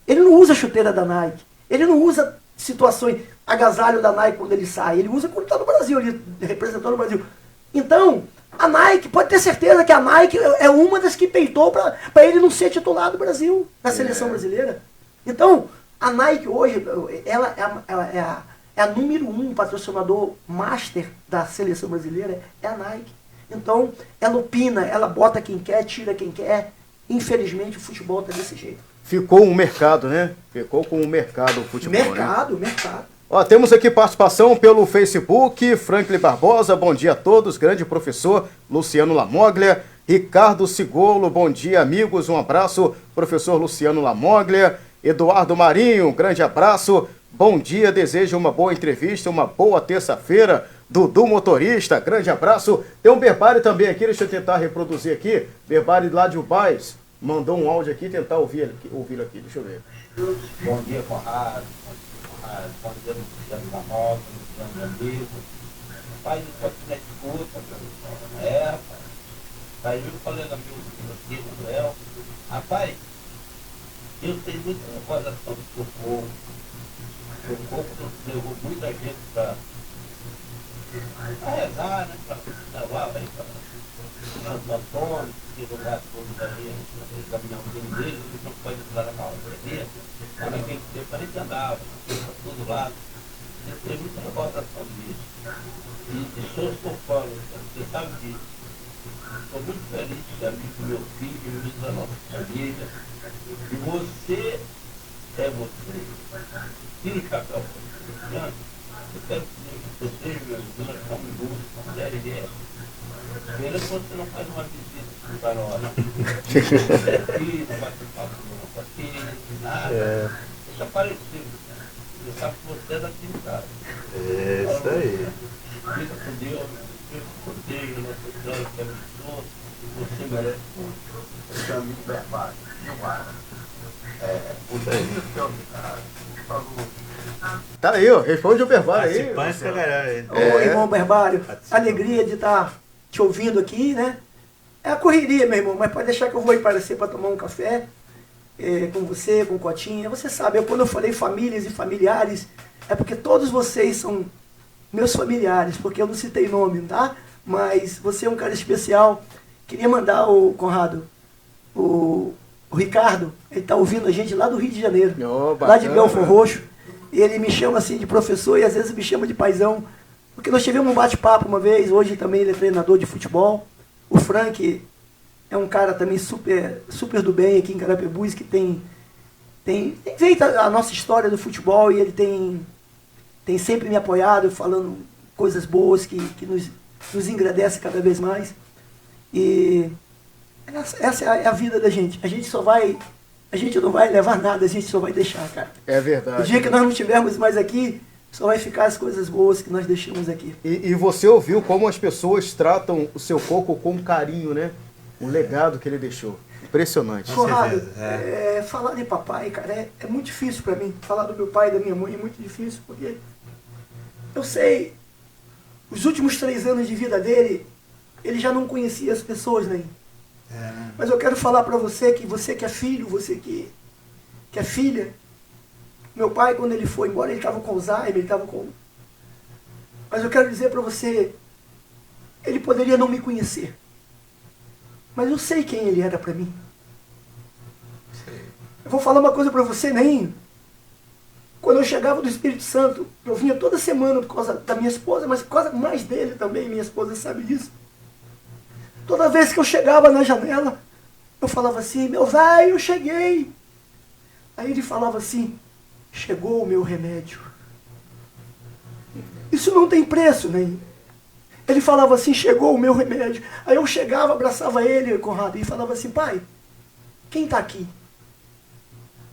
Ele não usa chuteira da Nike. Ele não usa situações, agasalho da Nike quando ele sai. Ele usa quando está no Brasil, ele representando o Brasil. Então, a Nike, pode ter certeza que a Nike é uma das que peitou para ele não ser titular do Brasil, na seleção brasileira. Então, a Nike hoje, ela é a número 1 patrocinador master da seleção brasileira, é a Nike. Então, ela opina, ela bota quem quer, tira quem quer. Infelizmente, o futebol está desse jeito. Ficou um mercado, né? Ficou com o mercado o futebol, mercado. Ó, temos aqui participação pelo Facebook, Franklin Barbosa, bom dia a todos, grande professor Luciano Lamoglia, Ricardo Sigolo, bom dia amigos, um abraço, professor Luciano Lamoglia, Eduardo Marinho, grande abraço, bom dia, desejo uma boa entrevista, uma boa terça-feira, Dudu Motorista, grande abraço, tem um Berbari também aqui, deixa eu tentar reproduzir aqui, Berbari lá de Ubais, mandou um áudio aqui, tentar ouvir aqui, deixa eu ver. Bom dia, Conrado. Bom dia, Luciano Lamoglia, Luciano Amigo. Rapaz, isso pode ser escuta, rapaz. Tá aí o colega meu, o Léo. Rapaz, eu tenho muita recordação do Socorro. O Socorro levou muita gente para rezar, né? Para levar aí para Santo Antônio, que lugar todo ali, o caminhãozinho dele, que não pode usar a carroceria. Mas naquele tempo a gente andava, para todo lado. Eu tenho muita recordação disso. E sou fã, você sabe disso. Estou muito feliz de ser amigo do meu filho, amigo da nossa família. E você é você. Tire chapéu para o eu quero que você e meus irmãos como luz, série dessa. Pena que você não faz uma visita para nós. Aqui, não bate papo não, aqui, nada. Deixa aparecer. Você sabe que você é daqui de casa. É isso aí. Fica com Deus, fica com Deus, nosso Deus que abençoa. Você merece muito. Você é amigo da paz, não há. O dia que eu por favor. Tá aí, ó, responde o Berbari aí. Participantes pra caralho. Ô, irmão Berbário, alegria de estar te ouvindo aqui, né? É a correria, meu irmão, mas pode deixar que eu vou aparecer para tomar um café com você, com Cotinha. Você sabe, quando eu falei famílias e familiares, é porque todos vocês são meus familiares, porque eu não citei nome, tá? Mas você é um cara especial. Queria mandar o Conrado, o Ricardo, ele tá ouvindo a gente lá do Rio de Janeiro, lá de Belfort Roxo. Ele me chama assim de professor e às vezes me chama de paizão. Porque nós tivemos um bate-papo uma vez, hoje também ele é treinador de futebol. O Frank é um cara também super, super do bem aqui em Carapebus, que tem feito a nossa história do futebol, e ele tem sempre me apoiado, falando coisas boas que nos engrandece cada vez mais. E essa é a vida da gente. A gente não vai levar nada, a gente só vai deixar, cara. É verdade. O dia que nós não estivermos mais aqui, só vai ficar as coisas boas que nós deixamos aqui. E você ouviu como as pessoas tratam o seu Coco com carinho, né? O legado que ele deixou. Impressionante. Conrado, falar de papai, cara, é muito difícil pra mim. Falar do meu pai e da minha mãe é muito difícil, porque eu sei, os últimos 3 anos de vida dele, ele já não conhecia as pessoas, né? Mas eu quero falar pra você que é filho, você que é filha. Meu pai, quando ele foi embora, ele estava com Alzheimer, ele estava com... Mas eu quero dizer pra você, ele poderia não me conhecer. Mas eu sei quem ele era pra mim. Eu vou falar uma coisa pra você, nem. Quando eu chegava do Espírito Santo, eu vinha toda semana por causa da minha esposa, mas por causa mais dele também, minha esposa sabe disso. Toda vez que eu chegava na janela, eu falava assim, meu velho, eu cheguei. Aí ele falava assim, chegou o meu remédio. Isso não tem preço, nem. Ele falava assim, chegou o meu remédio. Aí eu chegava, abraçava ele, Conrado, e falava assim, pai, quem está aqui?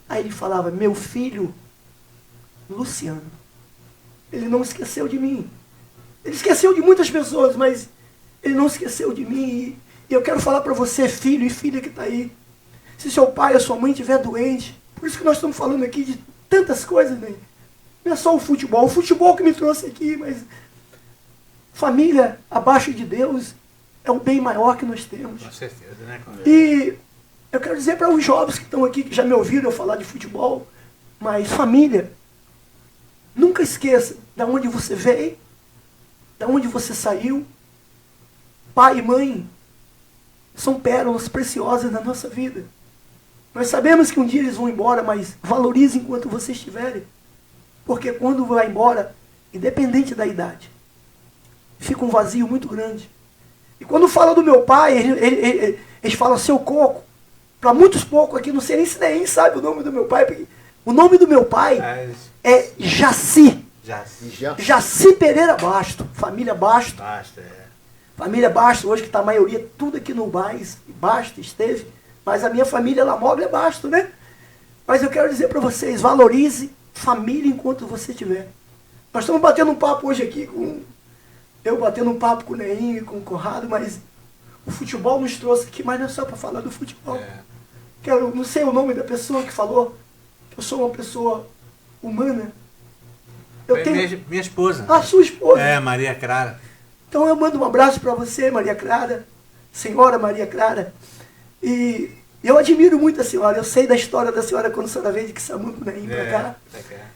Aí ele falava, meu filho, Luciano. Ele não esqueceu de mim. Ele esqueceu de muitas pessoas, mas ele não esqueceu de mim. E eu quero falar para você, filho e filha que está aí, se seu pai ou sua mãe estiver doente, por isso que nós estamos falando aqui de tantas coisas, né? Não é só o futebol que me trouxe aqui, mas família abaixo de Deus é o bem maior que nós temos. Com certeza, né? E eu quero dizer para os jovens que estão aqui, que já me ouviram eu falar de futebol, mas família, nunca esqueça de onde você veio, de onde você saiu. Pai e mãe são pérolas preciosas na nossa vida. Nós sabemos que um dia eles vão embora, mas valorize enquanto vocês estiverem. Porque quando vai embora, independente da idade, fica um vazio muito grande. E quando fala do meu pai, eles falam seu Coco. Para muitos poucos aqui, não sei nem se ninguém sabe o nome do meu pai. Porque o nome do meu pai é Jaci. Jaci Pereira Basto. Família Basto. Família Basto, hoje que está a maioria, tudo aqui no Basto esteve. Mas a minha família, Lamoglia, é Basto, né? Mas eu quero dizer para vocês, valorize família enquanto você tiver. Nós estamos batendo um papo hoje aqui eu batendo um papo com o Neinho e com o Conrado, mas o futebol nos trouxe aqui, mas não é só para falar do futebol. Não sei o nome da pessoa que falou que eu sou uma pessoa humana. Minha esposa. A sua esposa. Maria Clara. Então eu mando um abraço para você, Maria Clara, senhora Maria Clara. E eu admiro muito a senhora, eu sei da história da senhora quando a senhora veio de Quissamã com o Neinho para cá.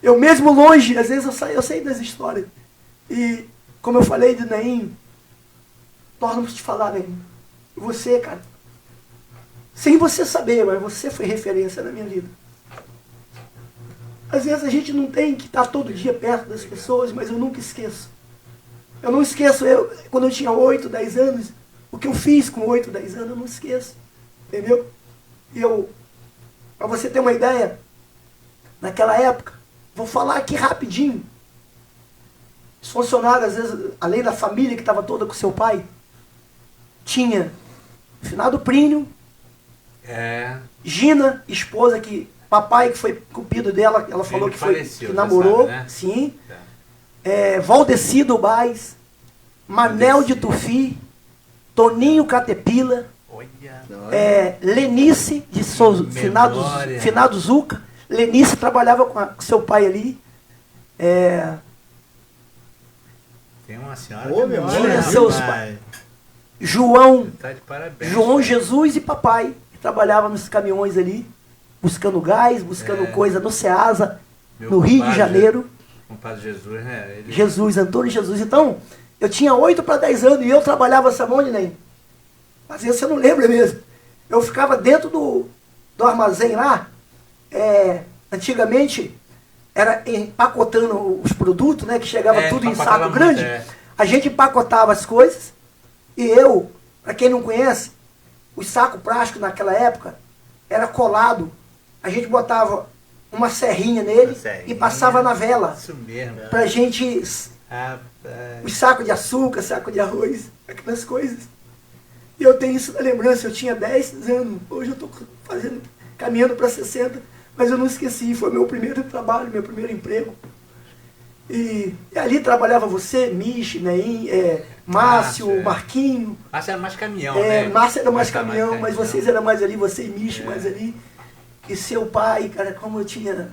Eu mesmo longe, às vezes eu sei das histórias. E como eu falei de Neinho, nós vamos te falar, Neinho. Você, cara, sem você saber, mas você foi referência na minha vida. Às vezes a gente não tem que estar todo dia perto das pessoas, mas eu nunca esqueço. Eu não esqueço, quando eu tinha 8, 10 anos, o que eu fiz com 8, 10 anos, eu não esqueço. Entendeu? E para você ter uma ideia, naquela época, vou falar aqui rapidinho, os funcionários, às vezes, além da família que estava toda com seu pai, tinha finado Prínio, Gina, esposa papai que foi cupido dela, ela falou que foi que namorou, sabe, né? Sim. Valdeci do Braz, Manel de Tufi, Toninho Catepila, Lenice de Souza, finado Zuca. Lenice trabalhava com seu pai ali. Tem uma senhora tinha seus pais. João Jesus e papai, que trabalhava nos caminhões ali, buscando gás, buscando coisa no Ceasa, no Rio de Janeiro. Compadre Jesus, né? Antônio Jesus. Então, eu tinha 8 para 10 anos e eu trabalhava essa mão de nem. Mas você não lembra mesmo. Eu ficava dentro do armazém lá, antigamente era empacotando os produtos, né? Que chegava tudo em saco grande. A gente empacotava as coisas e eu, para quem não conhece, o saco plástico naquela época era colado. A gente botava uma serrinha nele e passava na vela. Isso mesmo. Pra gente... Rapaz. Os sacos de açúcar, saco de arroz, aquelas coisas. E eu tenho isso na lembrança, eu tinha 10 anos, hoje eu estou caminhando para 60, mas eu não esqueci, foi meu primeiro trabalho, meu primeiro emprego. E ali trabalhava você, Michi, Neim, Márcio, Marquinho. Márcio era mais caminhão, né? Márcio era mais caminhão, mas vocês eram mais ali, você e Michi mais ali. E seu pai, cara, como eu tinha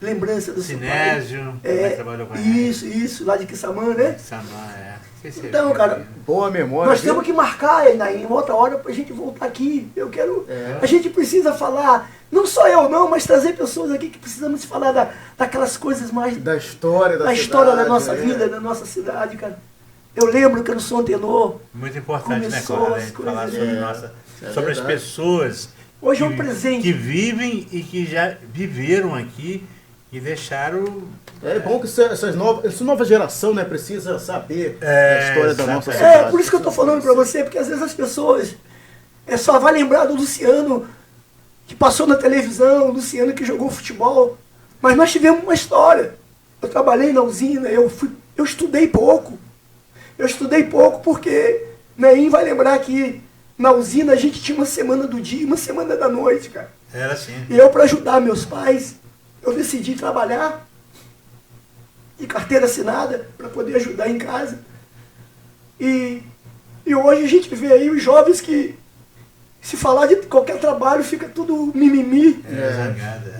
lembrança do Sinésio, seu pai. também trabalhou com ele. Isso, lá de Quissamã, né? Quissamã, Então, cara, boa memória. nós temos que marcar em outra hora pra gente voltar aqui. Eu quero. A gente precisa falar, não só eu não, mas trazer pessoas aqui que precisamos falar daquelas coisas mais. Da história da história da nossa vida, da nossa cidade, cara. Eu lembro que eu não sou um tenor. Muito importante, né, Começou Conrado? A as gente falar coisas, sobre as pessoas Hoje é um presente. que vivem e que já viveram aqui e deixaram. É bom que essa nova geração, né, precisa saber a história da nossa cidade. É, por isso que eu tô falando pra você, porque às vezes as pessoas só vai lembrar do Luciano que passou na televisão, o Luciano que jogou futebol, mas nós tivemos uma história. Eu trabalhei na usina, eu estudei pouco. Eu estudei pouco porque Neim vai lembrar que na usina a gente tinha uma semana do dia e uma semana da noite, cara. Era assim. E eu, para ajudar meus pais, eu decidi trabalhar de carteira assinada para poder ajudar em casa. E hoje a gente vê aí os jovens que, se falar de qualquer trabalho, fica tudo mimimi.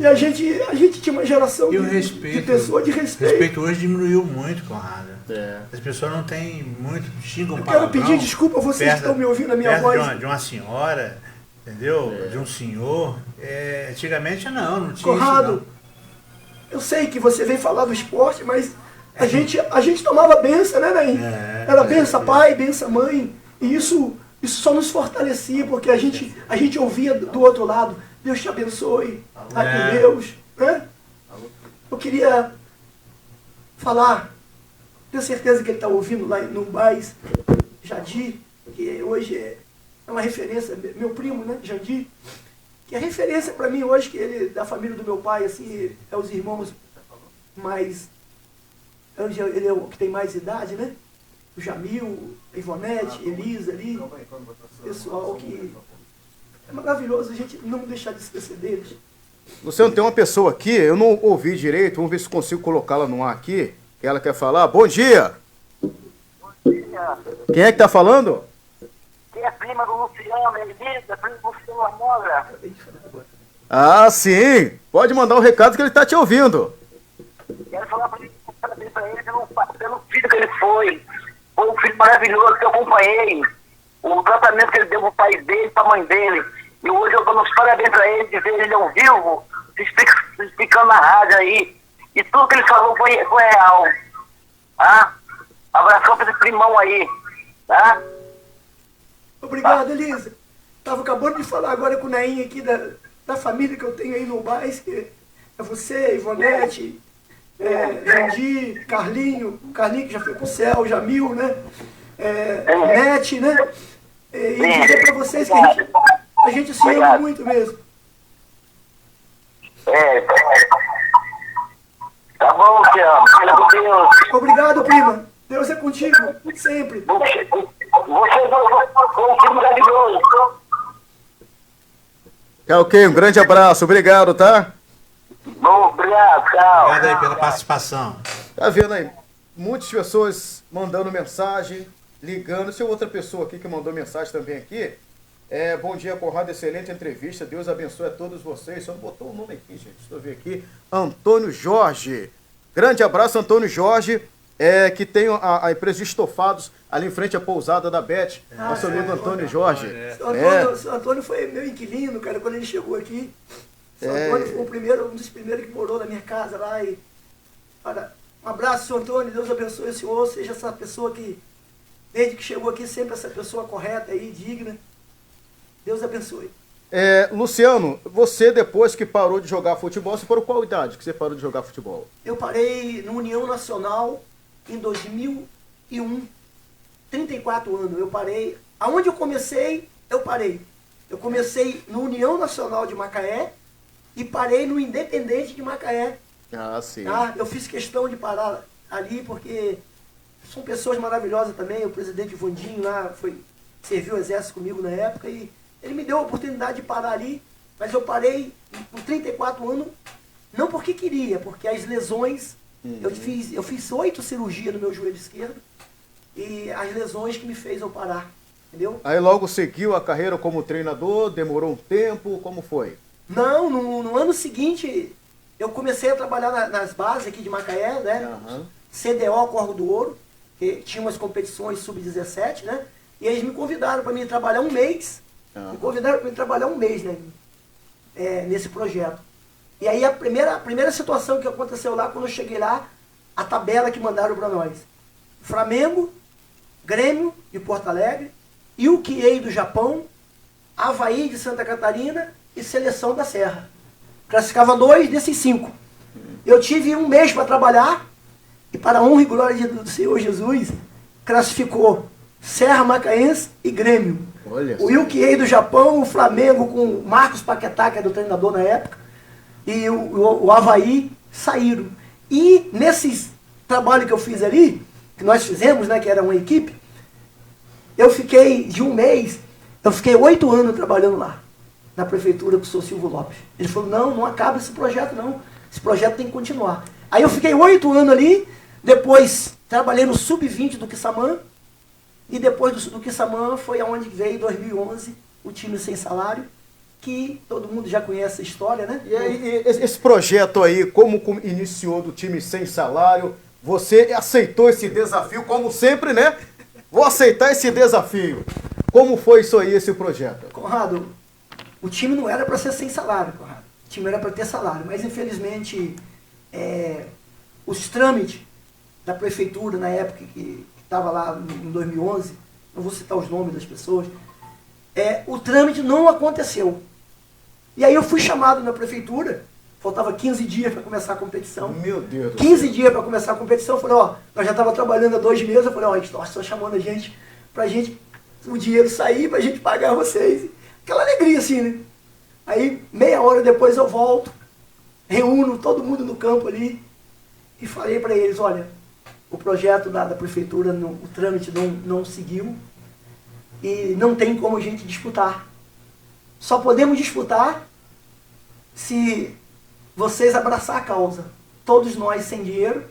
E a gente tinha uma geração de pessoas de respeito. O respeito hoje diminuiu muito, Conrado. As pessoas não têm muito, xingam Eu quero pedir desculpa a vocês que estão me ouvindo a minha voz. De uma senhora, entendeu? De um senhor. Antigamente não tinha Conrado, isso, eu sei que você vem falar do esporte, mas a gente tomava benção, né, Naim? Era benção pai, benção mãe. E isso só nos fortalecia, porque a gente ouvia do outro lado, Deus te abençoe, vai com Deus. Né? Eu queria falar, tenho certeza que ele está ouvindo lá no Bais, Jadir, que hoje é uma referência, meu primo, né, Jadir, que é referência para mim hoje, que ele, da família do meu pai, assim, é os irmãos mais, ele é o que tem mais idade, né? O Jamil, a Ivonete, Elisa ali, pessoal que é maravilhoso a gente não deixar de esquecer deles. Luciano, tem uma pessoa aqui, eu não ouvi direito, vamos ver se consigo colocá-la no ar aqui, que ela quer falar. Bom dia! Bom dia! Quem é que tá falando? Quem é prima do Luciano, Elisa, prima do Luciano Lamogra. Ah, sim! Pode mandar um recado que ele tá te ouvindo. Quero falar pra ele pelo filho que ele foi. Foi um filho maravilhoso que eu acompanhei. O tratamento que ele deu pro pai dele, pra mãe dele. E hoje eu dou uns parabéns pra ele, de ver ele ao vivo, se explicando na rádio aí. E tudo que ele falou foi real. Tá? Abração pra esse primão aí. Tá? Obrigado, Elisa. Estava acabando de falar agora com o Naim aqui da família que eu tenho aí no Bais, que é você, Ivonete, Jandir, Carlinho que já foi pro céu, Jamil, né? Nete, né? E dizer para vocês que a gente se ama muito mesmo. Tá bom, Tiago. Pelo Deus. Obrigado, prima. Deus é contigo, sempre. Você foi um filho maravilhoso. Tá ok, um grande abraço, obrigado, tá? Bom, obrigado, tchau. Obrigado aí pela participação. Tá vendo aí? Muitas pessoas mandando mensagem, ligando. Se outra pessoa aqui que mandou mensagem também aqui. Bom dia, Conrado, excelente entrevista. Deus abençoe a todos vocês. Só não botou o nome aqui, gente. Estou vendo aqui. Antônio Jorge. Grande abraço, Antônio Jorge. Que tem a empresa de estofados ali em frente à pousada da Beth. Nosso amigo Antônio Jorge. O Antônio foi meu inquilino, cara, quando ele chegou aqui. O Antônio foi um dos primeiros que morou na minha casa lá. Um abraço, seu Antônio. Deus abençoe o senhor. Seja essa pessoa que, desde que chegou aqui, sempre essa pessoa correta e digna. Deus abençoe. Luciano, você depois que parou de jogar futebol, você parou qual idade que você parou de jogar futebol? Eu parei no União Nacional em 2001. 34 anos. Eu parei. Aonde eu comecei, eu parei. Eu comecei no União Nacional de Macaé e parei no Independente de Macaé. Ah, sim. Tá? Eu fiz questão de parar ali porque são pessoas maravilhosas também. O presidente Vandinho lá serviu o exército comigo na época e ele me deu a oportunidade de parar ali, mas eu parei com 34 anos, não porque queria, porque as lesões, eu fiz 8 cirurgias no meu joelho esquerdo e as lesões que me fez eu parar, entendeu? Aí logo seguiu a carreira como treinador, demorou um tempo, como foi? Não, no ano seguinte eu comecei a trabalhar nas bases aqui de Macaé, né? Aham. CDO Corvo do Ouro, que tinha umas competições sub-17, né? E eles me convidaram para mim trabalhar um mês. Me convidaram para mim trabalhar um mês, né? Nesse projeto. E aí a primeira situação que aconteceu lá, quando eu cheguei lá, a tabela que mandaram para nós. Flamengo, Grêmio de Porto Alegre, UQA do Japão, Avaí de Santa Catarina e Seleção da Serra. Classificava 2 desses 5. Eu tive um mês para trabalhar e, para a honra e glória do Senhor Jesus, classificou Serra Macaense e Grêmio. Olha O só. UQA do Japão, o Flamengo com o Marcos Paquetá, que era o treinador na época, e o Avaí saíram. E nesses trabalhos que eu fiz ali, que nós fizemos, né, que era uma equipe, eu fiquei de um mês, eu fiquei 8 anos trabalhando lá, na prefeitura com o senhor Silvio Lopes. Ele falou, não acaba esse projeto não, esse projeto tem que continuar. Aí eu fiquei 8 anos ali, depois trabalhei no Sub-20 do Quissamã, e depois do Quissamã foi aonde veio em 2011 o time sem salário, que todo mundo já conhece a história, né? E aí, esse projeto aí, como iniciou do time sem salário, você aceitou esse desafio, como sempre, né? Vou aceitar esse desafio. Como foi isso aí, esse projeto? Conrado, o time não era para ser sem salário, Conrado. O time era para ter salário, mas infelizmente os trâmites da prefeitura na época que estava lá em 2011, não vou citar os nomes das pessoas, o trâmite não aconteceu. E aí eu fui chamado na prefeitura, faltava 15 dias para começar a competição. Meu Deus do 15 dias para começar a competição, eu falei, nós já estávamos trabalhando há 2 meses, eu falei, nós estão chamando a gente, pra gente, o dinheiro sair, pra gente pagar vocês. Aquela alegria assim, né? Aí, meia hora depois eu volto, reúno todo mundo no campo ali, e falei para eles, olha, o projeto da prefeitura, o trâmite não seguiu, e não tem como a gente disputar. Só podemos disputar se vocês abraçar a causa. Todos nós sem dinheiro,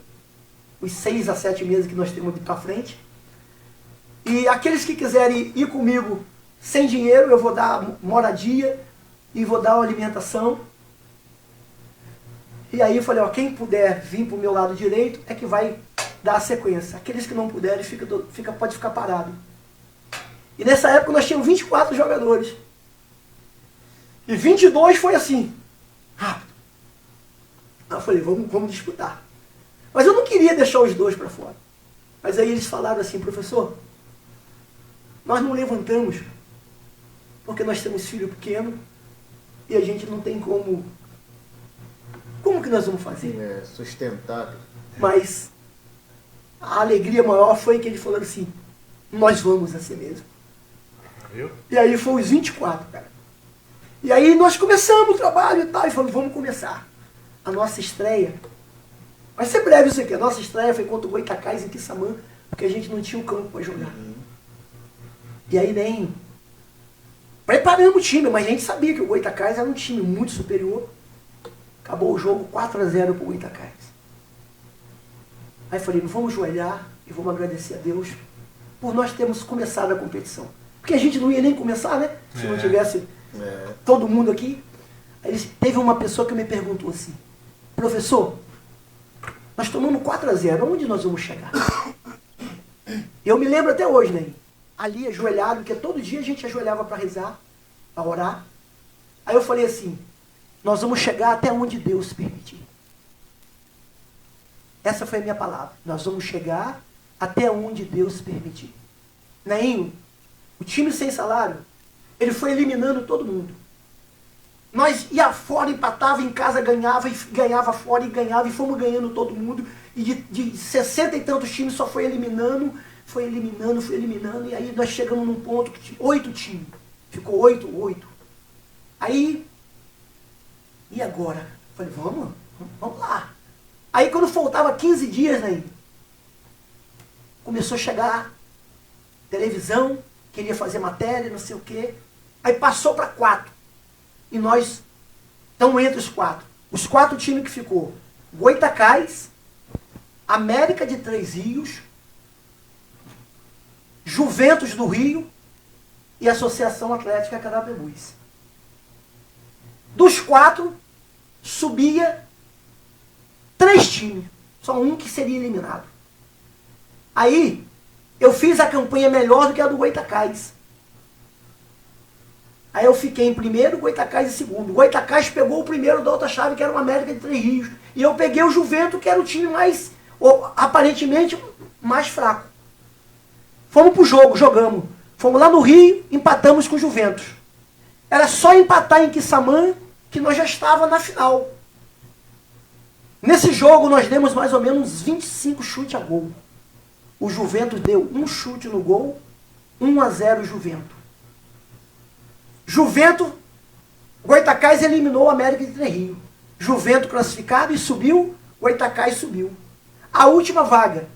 os 6 a 7 meses que nós temos para frente. E aqueles que quiserem ir comigo sem dinheiro, eu vou dar moradia e vou dar uma alimentação. E aí eu falei, quem puder vir para o meu lado direito é que vai dar a sequência. Aqueles que não puderem, pode ficar parado. E nessa época nós tínhamos 24 jogadores. E 22 foi assim, rápido. Aí eu falei, vamos disputar. Mas eu não queria deixar os 2 para fora. Mas aí eles falaram assim, professor, nós não levantamos porque nós temos filho pequeno e a gente não tem como que nós vamos fazer? Sustentável. Mas a alegria maior foi que eles falaram assim, nós vamos assim mesmo. Viu? E aí foi os 24, cara. E aí nós começamos o trabalho e tal, e falamos, vamos começar. A nossa estreia, vai ser breve isso aqui, a nossa estreia foi contra o Goitacás em Quissamã, porque a gente não tinha o campo para jogar. E aí nem preparamos o time, mas a gente sabia que o Goitacás era um time muito superior. Acabou o jogo 4-0 para o Goitacás. Aí falei, vamos joelhar e vamos agradecer a Deus por nós termos começado a competição. Porque a gente não ia nem começar, né? Se não tivesse todo mundo aqui. Aí teve uma pessoa que me perguntou assim, professor, nós tomamos 4-0, onde nós vamos chegar? Eu me lembro até hoje, né? Ali ajoelhado, porque todo dia a gente ajoelhava para rezar, para orar. Aí eu falei assim, nós vamos chegar até onde Deus permitir. Essa foi a minha palavra. Nós vamos chegar até onde Deus permitir. Nainho, o time sem salário, ele foi eliminando todo mundo. Nós ia fora, empatava, em casa ganhava, e ganhava fora e ganhava, e fomos ganhando todo mundo. E de 60 e tantos times só foi eliminando, foi eliminando, e aí nós chegamos num ponto que tinha 8 times. Ficou 8. Aí, e agora? Falei, vamos lá. Aí quando faltava 15 dias, né, começou a chegar televisão, queria fazer matéria, não sei o quê. Aí passou para 4. E nós estamos entre os 4. Os 4 times que ficou: Goitacás, América de Três Rios, Juventus do Rio e Associação Atlética Carapebus. Dos 4, subia 3 times. Só um que seria eliminado. Aí, eu fiz a campanha melhor do que a do Goitacás. Aí eu fiquei em primeiro, Goitacás em segundo. Goitacás pegou o primeiro da outra chave, que era o América de Três Rios. E eu peguei o Juventus, que era o time mais, aparentemente, mais fraco. Fomos pro jogo, jogamos. Fomos lá no Rio, empatamos com o Juventus. Era só empatar em Quissamã, que nós já estávamos na final. Nesse jogo, nós demos mais ou menos 25 chutes a gol. O Juventus deu um chute no gol, 1-0 Juventus. Goitacás eliminou o América de Três Rios. Juventus classificado e subiu, Goitacás subiu. A última vaga,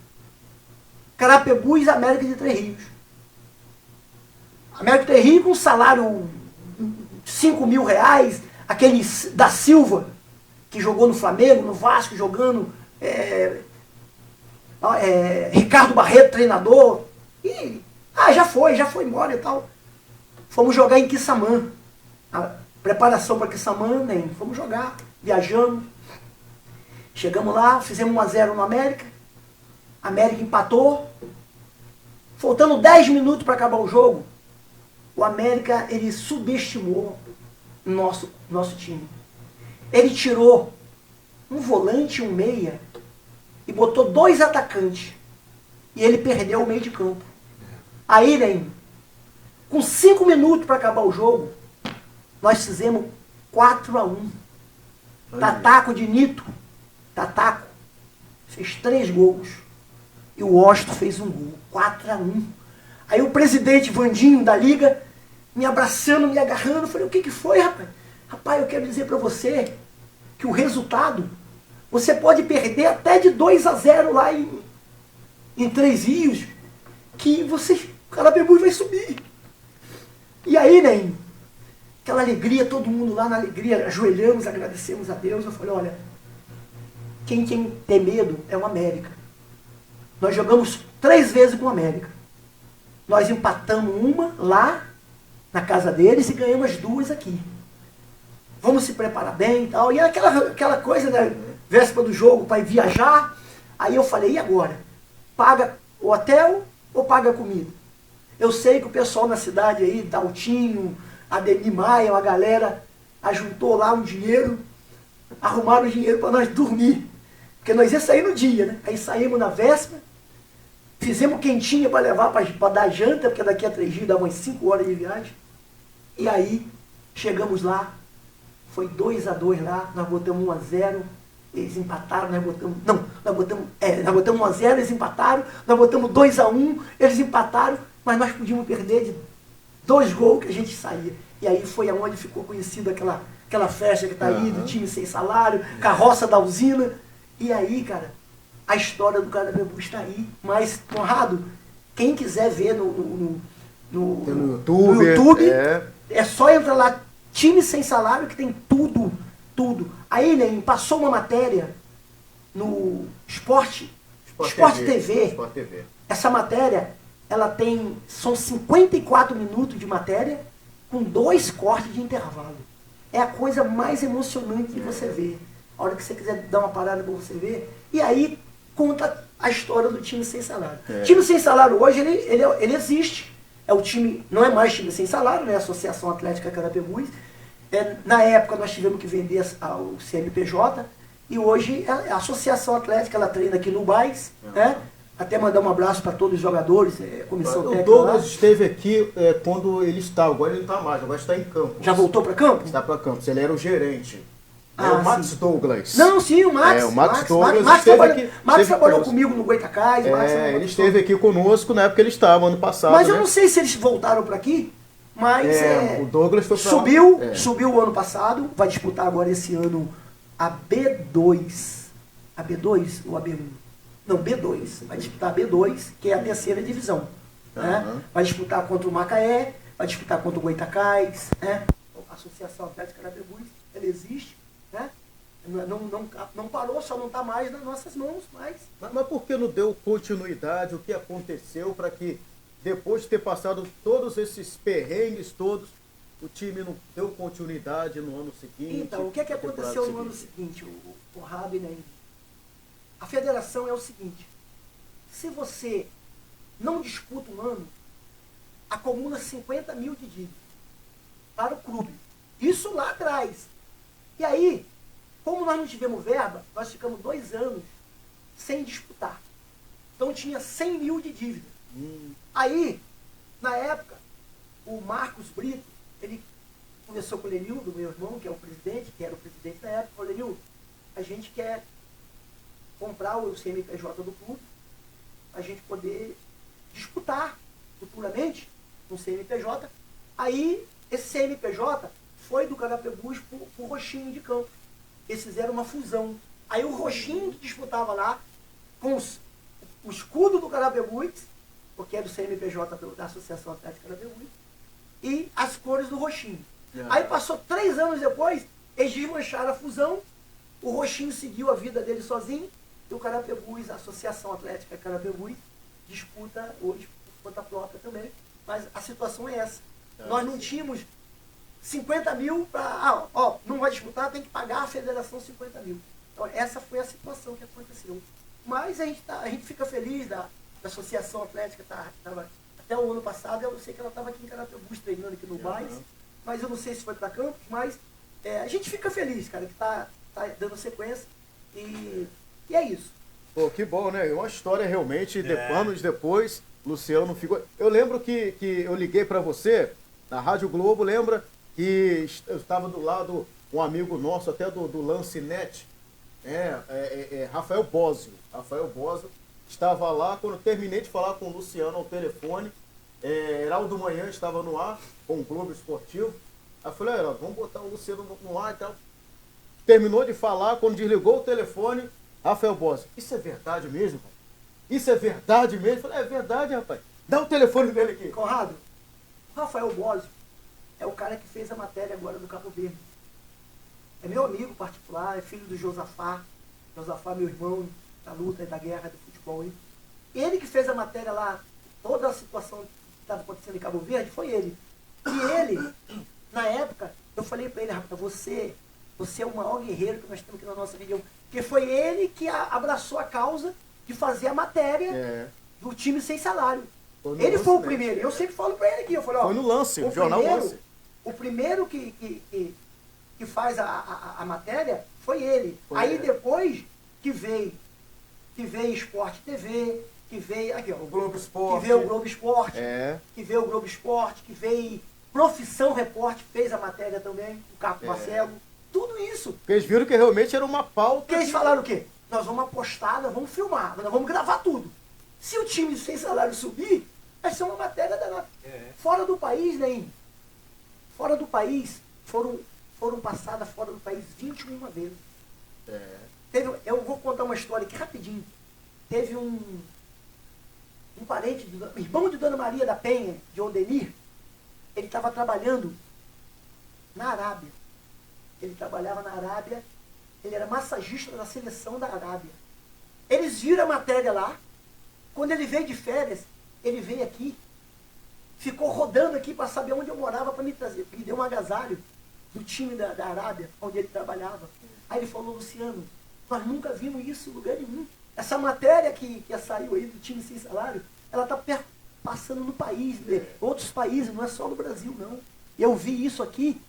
Carapebus e América de Três Rios. América de Três Rios com um salário R$5.000, aquele da Silva, que jogou no Flamengo, no Vasco, jogando... Ricardo Barreto, treinador. E, já foi embora e tal. Fomos jogar em Quissamã. A preparação para Quissamã, nem. Fomos jogar, viajando. Chegamos lá, fizemos 1-0 no América. América empatou. Faltando 10 minutos para acabar o jogo, o América, ele subestimou nosso time. Ele tirou um volante e um meia e botou 2 atacantes. E ele perdeu o meio de campo. Aí, né, com 5 minutos para acabar o jogo, nós fizemos 4-1. Tataco de Nito. Tataco fez 3 gols. E o Osto fez um gol. 4-1. Aí o presidente Vandinho da Liga me abraçando, me agarrando. Eu falei, o que foi, rapaz? Rapaz, eu quero dizer para você que o resultado, você pode perder até de 2-0 lá em Três Rios, que o Carapebus vai subir. E aí, né, aquela alegria, todo mundo lá na alegria, ajoelhamos, agradecemos a Deus. Eu falei, olha, quem tem que ter medo é o América. Nós jogamos 3 vezes com o América. Nós empatamos uma lá, na casa deles, e ganhamos as 2 aqui. Vamos se preparar bem e tal. E aquela coisa, né, véspera do jogo, para ir viajar. Aí eu falei, e agora? Paga o hotel ou paga a comida? Eu sei que o pessoal na cidade aí, Daltinho, Ademir Maia, a galera, ajuntou lá um dinheiro, arrumaram o dinheiro para nós dormir. Porque nós ia sair no dia, né? Aí saímos na véspera, fizemos quentinha para levar para dar janta, porque daqui a 3 dias dá umas 5 horas de viagem. E aí, chegamos lá, foi 2-2 lá, nós botamos 1-0, eles empataram, nós botamos 1-0, eles empataram, nós botamos 2-1, eles empataram, mas nós podíamos perder de 2 gols que a gente saía. E aí foi aonde ficou conhecida aquela festa que está aí, do time sem salário, carroça da usina. E aí, cara, a história do Carapebus está aí. Mas, Conrado, quem quiser ver no YouTube, é só entrar lá, time sem salário, que tem tudo. Aí, né, passou uma matéria no Sport TV. Essa matéria, são 54 minutos de matéria com 2 cortes de intervalo. É a coisa mais emocionante de você ver. A hora que você quiser dar uma parada para você ver. E aí conta a história do time sem salário. O time sem salário hoje, ele existe. É o time, não é mais time sem salário, né? Associação Atlética Carapebus. Na época nós tivemos que vender ao CNPJ. E hoje a Associação Atlética, ela treina aqui no BAIS, né? Até mandar um abraço para todos os jogadores, comissão técnica. O Douglas esteve aqui quando ele estava, agora ele não está mais, agora está em Campos. Já voltou para Campos? Está para Campos, ele era o gerente. É o Ah, Max sim. Douglas. Não, sim, o Max. É, o Max Douglas Max esteve trabalhou, aqui- Max esteve trabalhou conosco. comigo no Goitacás. Max é uma Ele pessoa- esteve aqui conosco na época que ele estava, ano passado. Mas eu né? não sei se eles voltaram para aqui, mas O Douglas foi pra lá. subiu, É. subiu o ano passado, vai disputar agora esse ano a B2. A B2 ou a B1? Não, B2. Vai disputar a B2, que é a terceira divisão. Né? Aham. Vai disputar contra o Macaé, vai disputar contra o Goitacás, né? A Associação Atlética Carapebus, ela existe, né? Não parou, só não está mais nas nossas mãos, mas Mas por que não deu continuidade? O que aconteceu para que, depois de ter passado todos esses perrengues todos, o time não deu continuidade no ano seguinte? então, o que na temporada aconteceu no ano seguinte? seguinte, o Rabi, né? A federação é o seguinte, se você não disputa um ano, acumula 50 mil de dívida para o clube. Isso lá atrás. E aí, como nós não tivemos verba, nós ficamos 2 anos sem disputar. Então tinha 100 mil de dívida. Aí, na época, o Marcos Brito, ele conversou com o Lenildo, meu irmão, que é o presidente, que era o presidente na época, falou: Lenildo, a gente quer comprar o CNPJ do clube, a gente poder disputar futuramente no CNPJ. Aí, esse CNPJ foi do Carapebus para o Roxinho de Campos. Eles fizeram uma fusão. Aí o Roxinho que disputava lá com o escudo do Carapebus, porque é do CNPJ da Associação Atlética Carapebus, e as cores do Roxinho. Aí passou 3 anos depois, eles desmancharam a fusão, o Roxinho seguiu a vida dele sozinho, e o Carapebus, a Associação Atlética Carapebus, disputa hoje por conta própria também. Mas a situação é essa. Nós não tínhamos 50 mil para... não vai disputar, tem que pagar a federação 50 mil. Então essa foi a situação que aconteceu. Mas a gente fica feliz da Associação Atlética, tava, até o ano passado, eu sei que ela estava aqui em Carapebus treinando aqui no Bais, mas eu não sei se foi para Campos, mas a gente fica feliz, cara, que tá dando sequência e é isso. Pô, que bom, né? Uma história realmente, anos depois, Luciano ficou... Eu lembro que eu liguei para você, na Rádio Globo, lembra? Que eu estava do lado, um amigo nosso, até do Lance Net, Rafael Bósio. Rafael Bósio estava lá, quando eu terminei de falar com o Luciano ao telefone, Heraldo Manhã estava no ar, com o Globo Esportivo. Aí eu falei: Heraldo, vamos botar o Luciano no ar e tal. Terminou de falar, quando desligou o telefone, Rafael Bósio: isso é verdade mesmo, pai? Isso é verdade mesmo? Eu falei: é verdade, rapaz. Dá o telefone dele aqui. Conrado, o Rafael Bósio é o cara que fez a matéria agora do Cabo Verde. É meu amigo particular, é filho do Josafá. Josafá, meu irmão, da luta e da guerra do futebol. Hein? Ele que fez a matéria lá, toda a situação que estava acontecendo em Cabo Verde, foi ele. E ele, na época, eu falei para ele: rapaz, você é o maior guerreiro que nós temos aqui na nossa região. Porque foi ele que abraçou a causa de fazer a matéria do time sem salário. Ele foi o primeiro. Eu sempre falo para ele aqui. Eu falei: foi no Lance, o jornal Lance. O primeiro que faz a matéria foi ele. Aí depois que veio Sport TV, que veio aqui, ó, o Globo Esporte. Que veio o Globo Esporte. Que veio o Globo Esporte, que veio Profissão Repórter, fez a matéria também, o Carlos Marcelo. Tudo isso. Porque eles viram que realmente era uma pauta. Porque eles falaram o quê? Nós vamos apostar, nós vamos filmar, nós vamos gravar tudo. Se o time sem salário subir, vai ser uma matéria danada. Fora do país, né? Fora do país, foram passadas fora do país 21 vezes. Eu vou contar uma história aqui rapidinho. Teve um parente, irmão de Dona Maria da Penha, de Ondenir, ele estava trabalhando na Arábia. Ele trabalhava na Arábia, ele era massagista da seleção da Arábia. Eles viram a matéria lá. Quando ele veio de férias, ele veio aqui, ficou rodando aqui para saber onde eu morava para me trazer. Me deu um agasalho do time da Arábia, onde ele trabalhava. Aí ele falou: Luciano, nós nunca vimos isso em lugar nenhum. Essa matéria que saiu aí do time sem salário, ela está passando no país, outros países, não é só no Brasil, não. Eu vi isso aqui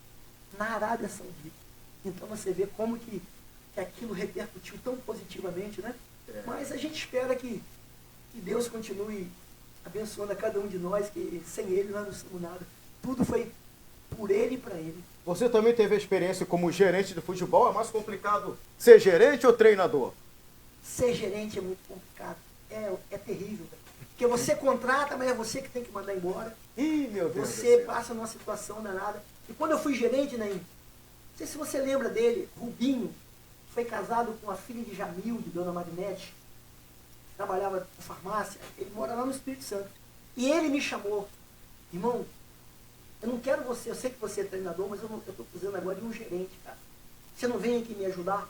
na Arábia Saudita. Então você vê como que aquilo repercutiu tão positivamente, né? Mas a gente espera que Deus continue abençoando a cada um de nós, que sem Ele nós não somos nada. Tudo foi por ele e para ele. Você também teve a experiência como gerente de futebol? É mais complicado ser gerente ou treinador? Ser gerente é muito complicado. É terrível. Velho. Porque você contrata, mas é você que tem que mandar embora. Ih, meu Deus Você do céu. passa numa situação danada. E quando eu fui gerente, né? Não sei se você lembra dele, Rubinho, foi casado com a filha de Jamil, de Dona Marinete, trabalhava na farmácia, ele mora lá no Espírito Santo. E ele me chamou, irmão, eu não quero você, eu sei que você é treinador, mas eu estou precisando agora de um gerente, cara. Você não vem aqui me ajudar?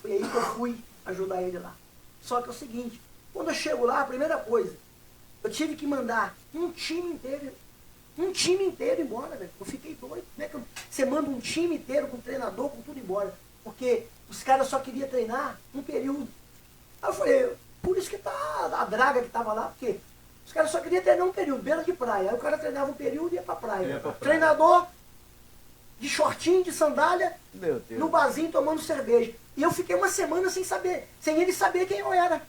Foi aí que eu fui ajudar ele lá. Só que é o seguinte, quando eu chego lá, a primeira coisa, eu tive que mandar um time inteiro embora, velho. Eu fiquei doido. Como é que você manda um time inteiro com treinador, com tudo embora? Porque os caras só queriam treinar um período. Aí eu falei, por isso que tá a draga que tava lá, porque os caras só queriam treinar um período, beira de praia. Aí o cara treinava um período e ia pra praia. Treinador de shortinho, de sandália, Meu Deus. no barzinho tomando cerveja. E eu fiquei uma semana sem ele saber quem eu era.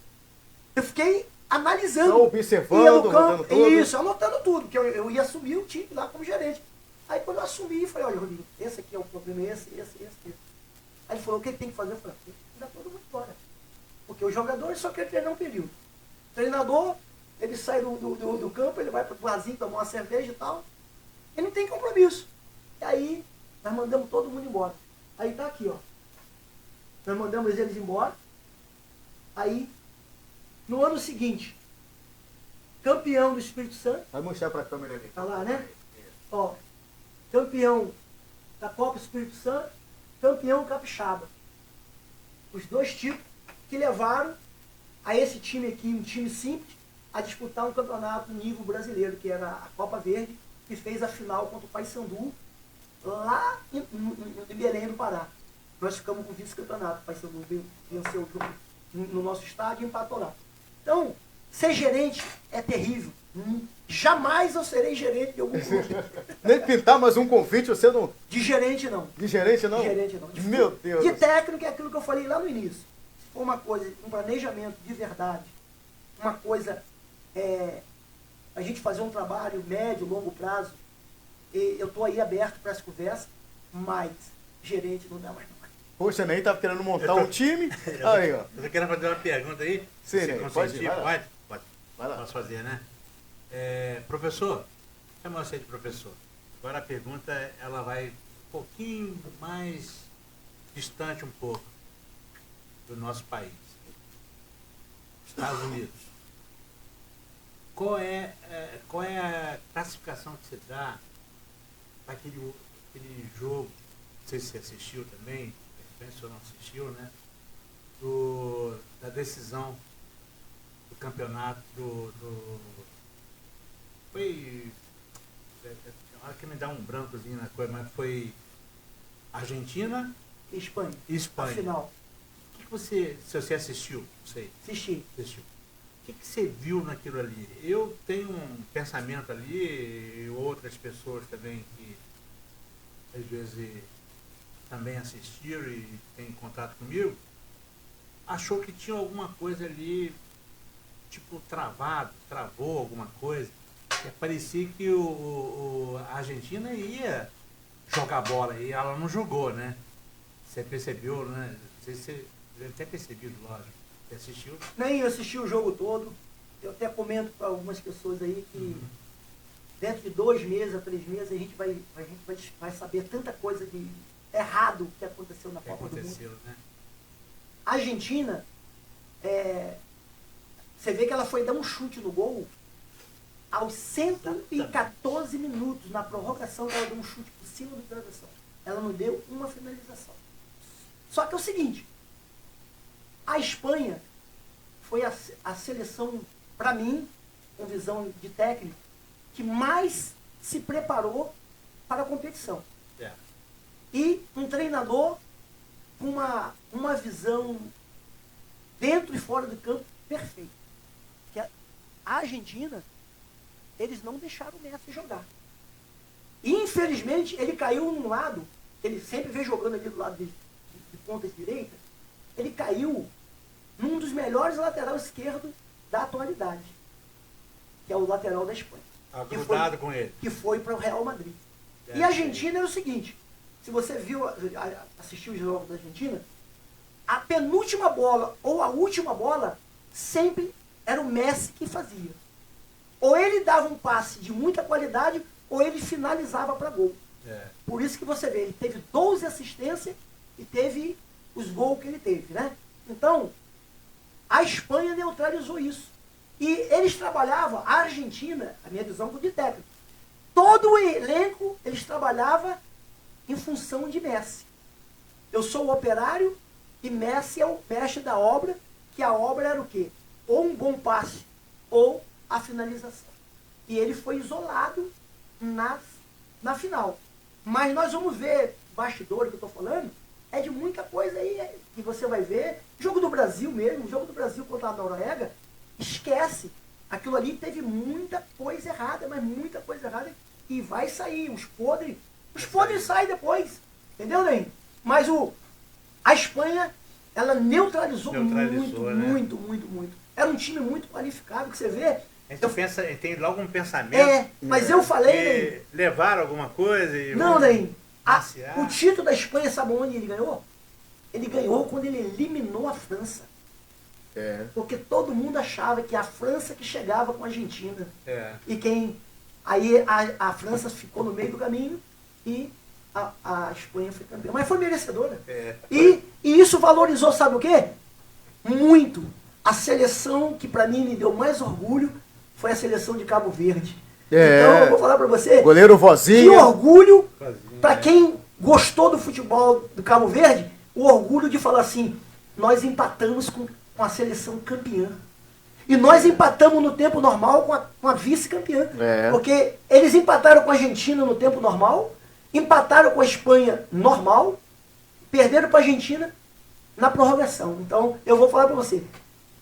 Eu fiquei analisando. Só observando, ia no campo, anotando tudo. isso, anotando tudo, porque eu ia assumir o time lá como gerente. Aí quando eu assumi, eu falei, olha, Rodrigo, esse aqui é o problema, esse. Aí ele falou, o que tem que fazer? Eu falei, tem que mandar todo mundo embora. Porque os jogadores só querem treinar um período. O treinador, ele sai do campo, ele vai pro barzinho tomar uma cerveja e tal. Ele não tem compromisso. E aí, nós mandamos todo mundo embora. Aí tá aqui, ó. Nós mandamos eles embora. Aí, no ano seguinte, campeão do Espírito Santo. Vai mostrar pra câmera ali. Tá lá, né? Ó, campeão da Copa Espírito Santo, campeão capixaba. Os dois tipos que levaram a esse time aqui, um time simples, a disputar um campeonato nível brasileiro, que era a Copa Verde, que fez a final contra o Paysandu, lá em Belém do Pará. Nós ficamos com o vice-campeonato. O Paysandu venceu o jogo no nosso estádio e empatou lá. Então, ser gerente é terrível. Jamais eu serei gerente de algum clube. Nem pintar mais um convite, você não... De gerente, não. De gerente, não? De gerente, não. Meu Deus. De técnico é aquilo que eu falei lá no início. Se for uma coisa, um planejamento de verdade, uma coisa, a gente fazer um trabalho médio, longo prazo, eu estou aí aberto para essa conversa, mas gerente não dá mais não. Poxa, nem tava querendo montar um time. Aí, ó. Eu tô querendo fazer uma pergunta aí. Sim, se né? consentir, Pode ir, vai lá. pode. Vai lá. Posso fazer, né? Professor, chama você de professor. Agora a pergunta, ela vai um pouquinho mais distante um pouco do nosso país. Estados Unidos. Qual é a classificação que você dá para aquele jogo, não sei se você assistiu também, de repente o senhor não assistiu, né? Da decisão do campeonato foi. Hora que me dá um brancozinho na coisa, mas foi Argentina Espanha. e Espanha. Afinal, O que você, se você assistiu, não sei, assisti. assistiu. O que você viu naquilo ali? Eu tenho um pensamento ali, e outras pessoas também que às vezes também assistiram e têm contato comigo, achou que tinha alguma coisa ali, tipo travou alguma coisa. Parecia que a Argentina ia jogar bola e ela não jogou, né? Você percebeu, né? Não sei se você deve ter percebido, lógico. Você assistiu? Nem eu assisti o jogo todo. Eu até comento para algumas pessoas aí que dentro de 2 meses a 3 meses a gente vai saber tanta coisa de errado que aconteceu na Copa do Mundo. Né? A Argentina, você vê que ela foi dar um chute no gol aos 114 minutos. Na prorrogação ela deu um chute por cima do travessão. Ela não deu uma finalização. Só que é o seguinte, a Espanha foi a seleção, para mim, com visão de técnico, que mais se preparou para a competição. E um treinador com uma visão dentro e fora do campo perfeita. Que a Argentina, eles não deixaram o Messi jogar. E, infelizmente, ele caiu num lado, ele sempre vem jogando ali do lado de ponta direita, ele caiu num dos melhores laterais esquerdos da atualidade, que é o lateral da Espanha. Grudado com ele. Que foi para o Real Madrid. E a Argentina era o seguinte, se você assistiu os jogos da Argentina, a penúltima bola ou a última bola sempre era o Messi que fazia. Ou ele dava um passe de muita qualidade, ou ele finalizava para gol. Por isso que você vê, ele teve 12 assistências e teve os gols que ele teve, né? Então, a Espanha neutralizou isso. E eles trabalhavam, a Argentina, a minha visão de técnico, todo o elenco, eles trabalhavam em função de Messi. Eu sou o operário e Messi é o mestre da obra, que a obra era o quê? Ou um bom passe, ou a finalização. E ele foi isolado na final. Mas nós vamos ver, bastidores que eu estou falando, é de muita coisa aí que você vai ver. Jogo do Brasil mesmo, o jogo do Brasil contra a Noruega, esquece. Aquilo ali teve muita coisa errada, mas muita coisa errada. E vai sair, os podres saem depois. Entendeu, Ney? Mas a Espanha, ela neutralizou muito, né? muito. Era um time muito qualificado, que você vê. A gente pensa, tem logo um pensamento. Mas eu falei, Ney. Levar alguma coisa e. Não, Ney. O título da Espanha, sabe onde ele ganhou? Ele ganhou quando ele eliminou a França. Porque todo mundo achava que a França que chegava com a Argentina. E aí a França ficou no meio do caminho e a Espanha foi campeã. Mas foi merecedora. E isso valorizou, sabe o quê? Muito. A seleção que para mim me deu mais orgulho foi a seleção de Cabo Verde. Então eu vou falar para você. Goleiro Vozinha. Que orgulho para quem gostou do futebol do Cabo Verde, o orgulho de falar assim, nós empatamos com a seleção campeã. E nós empatamos no tempo normal com a vice-campeã. Porque eles empataram com a Argentina no tempo normal, empataram com a Espanha normal, perderam para a Argentina na prorrogação. Então, eu vou falar para você,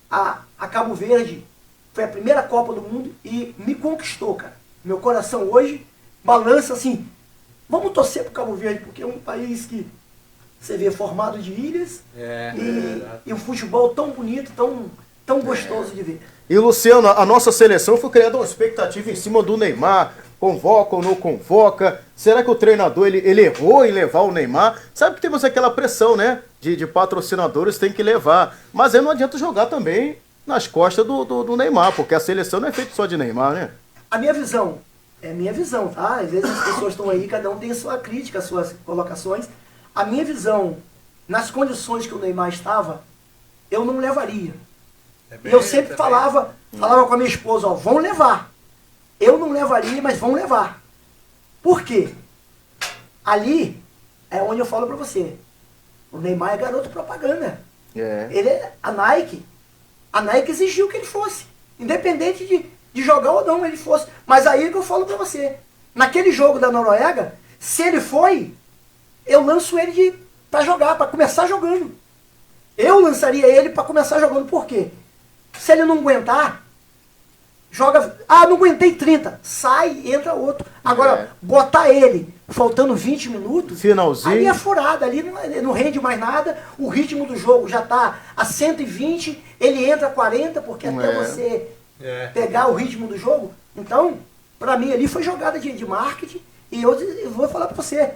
a Cabo Verde foi a primeira Copa do Mundo e me conquistou, cara. Meu coração hoje balança assim, vamos torcer pro Cabo Verde, porque é um país que você vê formado de ilhas e um futebol tão bonito, tão gostoso de ver. E Luciano, a nossa seleção foi criada uma expectativa em cima do Neymar, convoca ou não convoca, será que o treinador ele errou em levar o Neymar? Sabe que temos aquela pressão, né, de patrocinadores, tem que levar, mas aí não adianta jogar também nas costas do Neymar, porque a seleção não é feita só de Neymar, né? A minha visão, é minha visão, tá? Às vezes as pessoas estão aí, cada um tem a sua crítica, as suas colocações. A minha visão, nas condições que o Neymar estava, eu não levaria. E eu sempre falava com a minha esposa, ó, vão levar. Eu não levaria, mas vão levar. Por quê? Ali é onde eu falo pra você. O Neymar é garoto propaganda. Ele é a Nike exigiu que ele fosse. Independente de jogar ou não, ele fosse. Mas aí é que eu falo pra você. Naquele jogo da Noruega, se ele foi, eu lanço ele pra jogar, pra começar jogando. Eu lançaria ele pra começar jogando. Por quê? Se ele não aguentar, joga... não aguentei 30. Sai e entra outro. Agora, botar ele faltando 20 minutos, finalzinho, ali é furada, ali não rende mais nada, o ritmo do jogo já está a 120, ele entra a 40, porque até você pegar o ritmo do jogo. Então, para mim ali foi jogada de marketing, e eu vou falar para você,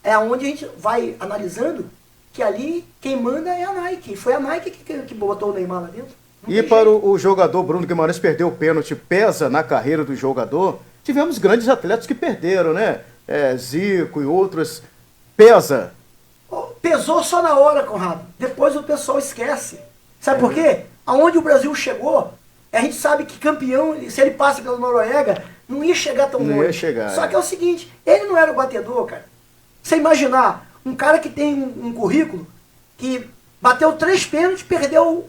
é onde a gente vai analisando que ali quem manda é a Nike. Foi a Nike que botou o Neymar lá dentro. E para o jogador Bruno Guimarães perder o pênalti, pesa na carreira do jogador. Tivemos grandes atletas que perderam, né? Zico e outros. Pesa. Pesou só na hora, Conrado. Depois o pessoal esquece. Sabe por quê? Aonde o Brasil chegou, a gente sabe que campeão, se ele passa pela Noruega, não ia chegar tão longe. Não ia chegar. Só que é o seguinte, ele não era o batedor, cara. Você imaginar, um cara que tem um currículo, que bateu 3 pênaltis, perdeu...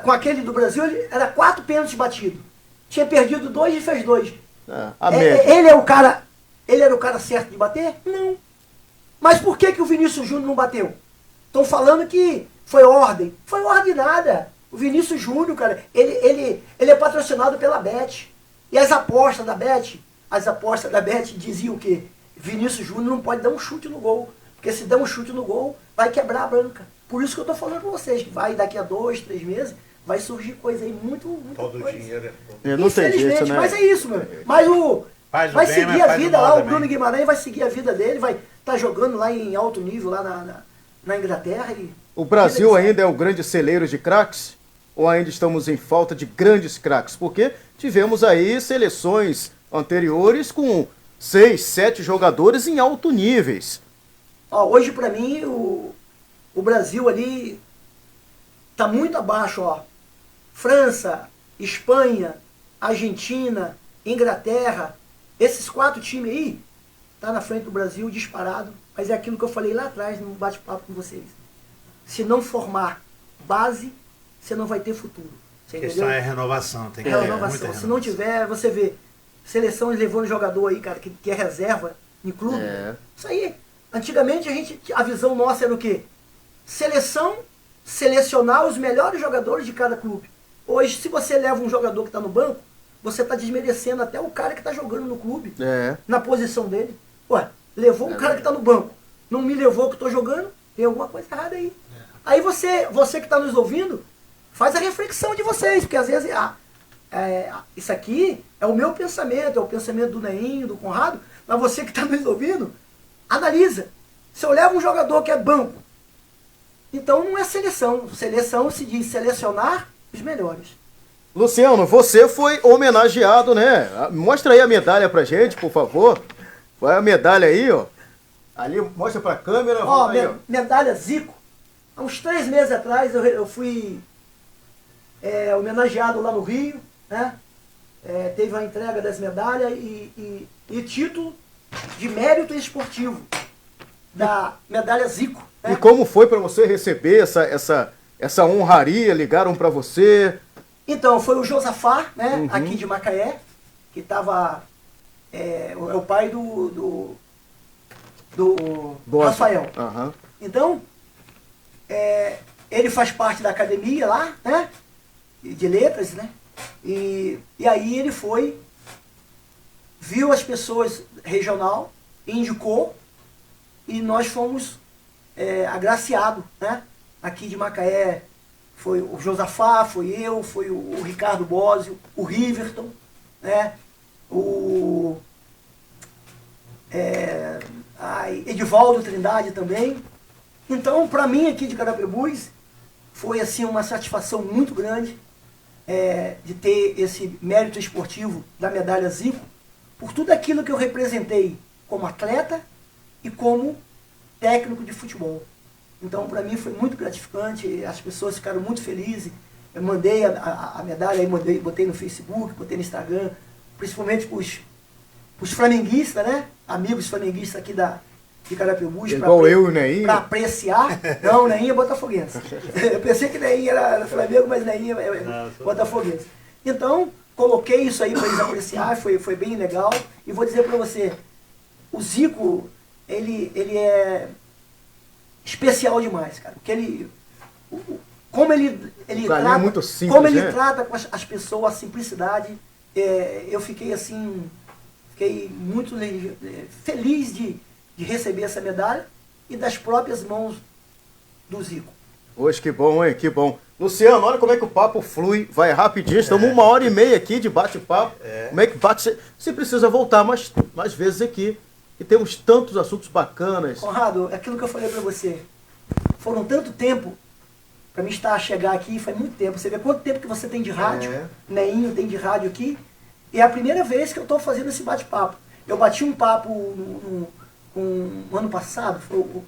com aquele do Brasil, era 4 pênaltis batidos. Tinha perdido 2 e fez 2. Ele era o cara certo de bater? Não. Mas por que o Vinícius Júnior não bateu? Estão falando que foi ordem. Foi ordem nada. O Vinícius Júnior, cara, ele é patrocinado pela Bet. E as apostas da Bet diziam o quê? Vinícius Júnior não pode dar um chute no gol. Porque se der um chute no gol, vai quebrar a banca. Por isso que eu estou falando para vocês, que vai daqui a 2, 3 meses, vai surgir coisa aí muito todo coisa. dinheiro não tem jeito, né? Mas é isso, meu. Mas Faz o vai bem, seguir mas a faz vida o mal lá, o também. Bruno Guimarães vai seguir a vida dele, vai estar jogando lá em alto nível, lá na Inglaterra. E O Brasil ainda é o grande celeiro de craques? Ou ainda estamos em falta de grandes craques? Porque tivemos aí seleções anteriores com 6, 7 jogadores em alto níveis. Ó, hoje, pra mim, o Brasil ali tá muito abaixo, ó. França, Espanha, Argentina, Inglaterra, esses 4 times aí, tá na frente do Brasil disparado, mas é aquilo que eu falei lá atrás no bate-papo com vocês. Se não formar base, você não vai ter futuro. Você A questão entendeu? é renovação. Tem que É ter renovação. muita Se não renovação. tiver, você vê seleções levando jogador aí, cara, que é reserva em clube. É. Isso aí. Antigamente a visão nossa era o quê? Selecionar os melhores jogadores de cada clube. Hoje, se você leva um jogador que está no banco, você está desmerecendo até o cara que está jogando no clube, É. na posição dele. Ué, levou um cara que está no banco, não me levou que eu estou jogando, tem alguma coisa errada aí. Aí você que está nos ouvindo, faz a reflexão de vocês, porque às vezes isso aqui é o meu pensamento, é o pensamento do Neinho, do Conrado, mas você que está nos ouvindo, analisa. Se eu levo um jogador que é banco, então não é seleção. Seleção se diz selecionar os melhores. Luciano, você foi homenageado, né? Mostra aí a medalha pra gente, por favor. Vai a medalha aí, ó. Ali, mostra pra câmera. Ó, aí, ó. medalha Zico. Há uns 3 meses atrás eu fui homenageado lá no Rio, né? Teve a entrega das medalhas e título de mérito esportivo da medalha Zico. Né? E como foi pra você receber essa honraria? Ligaram pra você? Então, foi o Josafá, né, aqui de Macaé, que estava... É o pai do Boa. Rafael. Aham. Então, ele faz parte da academia lá, né, de letras, né, e aí ele foi, viu as pessoas regional, indicou, e nós fomos agraciados, né, aqui de Macaé. Foi o Josafá, foi eu, foi o Ricardo Bósio, o Riverton, né? Edivaldo Trindade também. Então, para mim aqui de Carapebus, foi assim uma satisfação muito grande de ter esse mérito esportivo da medalha Zico, por tudo aquilo que eu representei como atleta e como técnico de futebol. Então, para mim foi muito gratificante, as pessoas ficaram muito felizes. Eu mandei a medalha, aí botei no Facebook, botei no Instagram, principalmente para os flamenguistas, né? Amigos flamenguistas aqui de Carapebus. Igual eu e o Neinho. Para apreciar. Não, o Neinho é botafoguense. Eu pensei que o Neinho era Flamengo, mas o Neinho é botafoguense. Então, coloquei isso aí para eles apreciar, foi bem legal. E vou dizer para você, o Zico, ele é especial demais, cara. Porque como ele trata, é muito simples, como ele né? trata com as pessoas, a simplicidade, eu fiquei assim, muito feliz de receber essa medalha e das próprias mãos do Zico. Hoje, que bom, hein? Que bom. Luciano, olha como é que o papo flui, vai rapidinho, estamos 1h30 aqui de bate-papo. Como é que bate? Você precisa voltar mais vezes aqui. E temos tantos assuntos bacanas. Conrado, aquilo que eu falei para você, foram tanto tempo para mim chegar aqui, faz muito tempo. Você vê quanto tempo que você tem de rádio, Neinho tem de rádio aqui, e é a primeira vez que eu estou fazendo esse bate-papo. Eu bati um papo no ano passado, foi o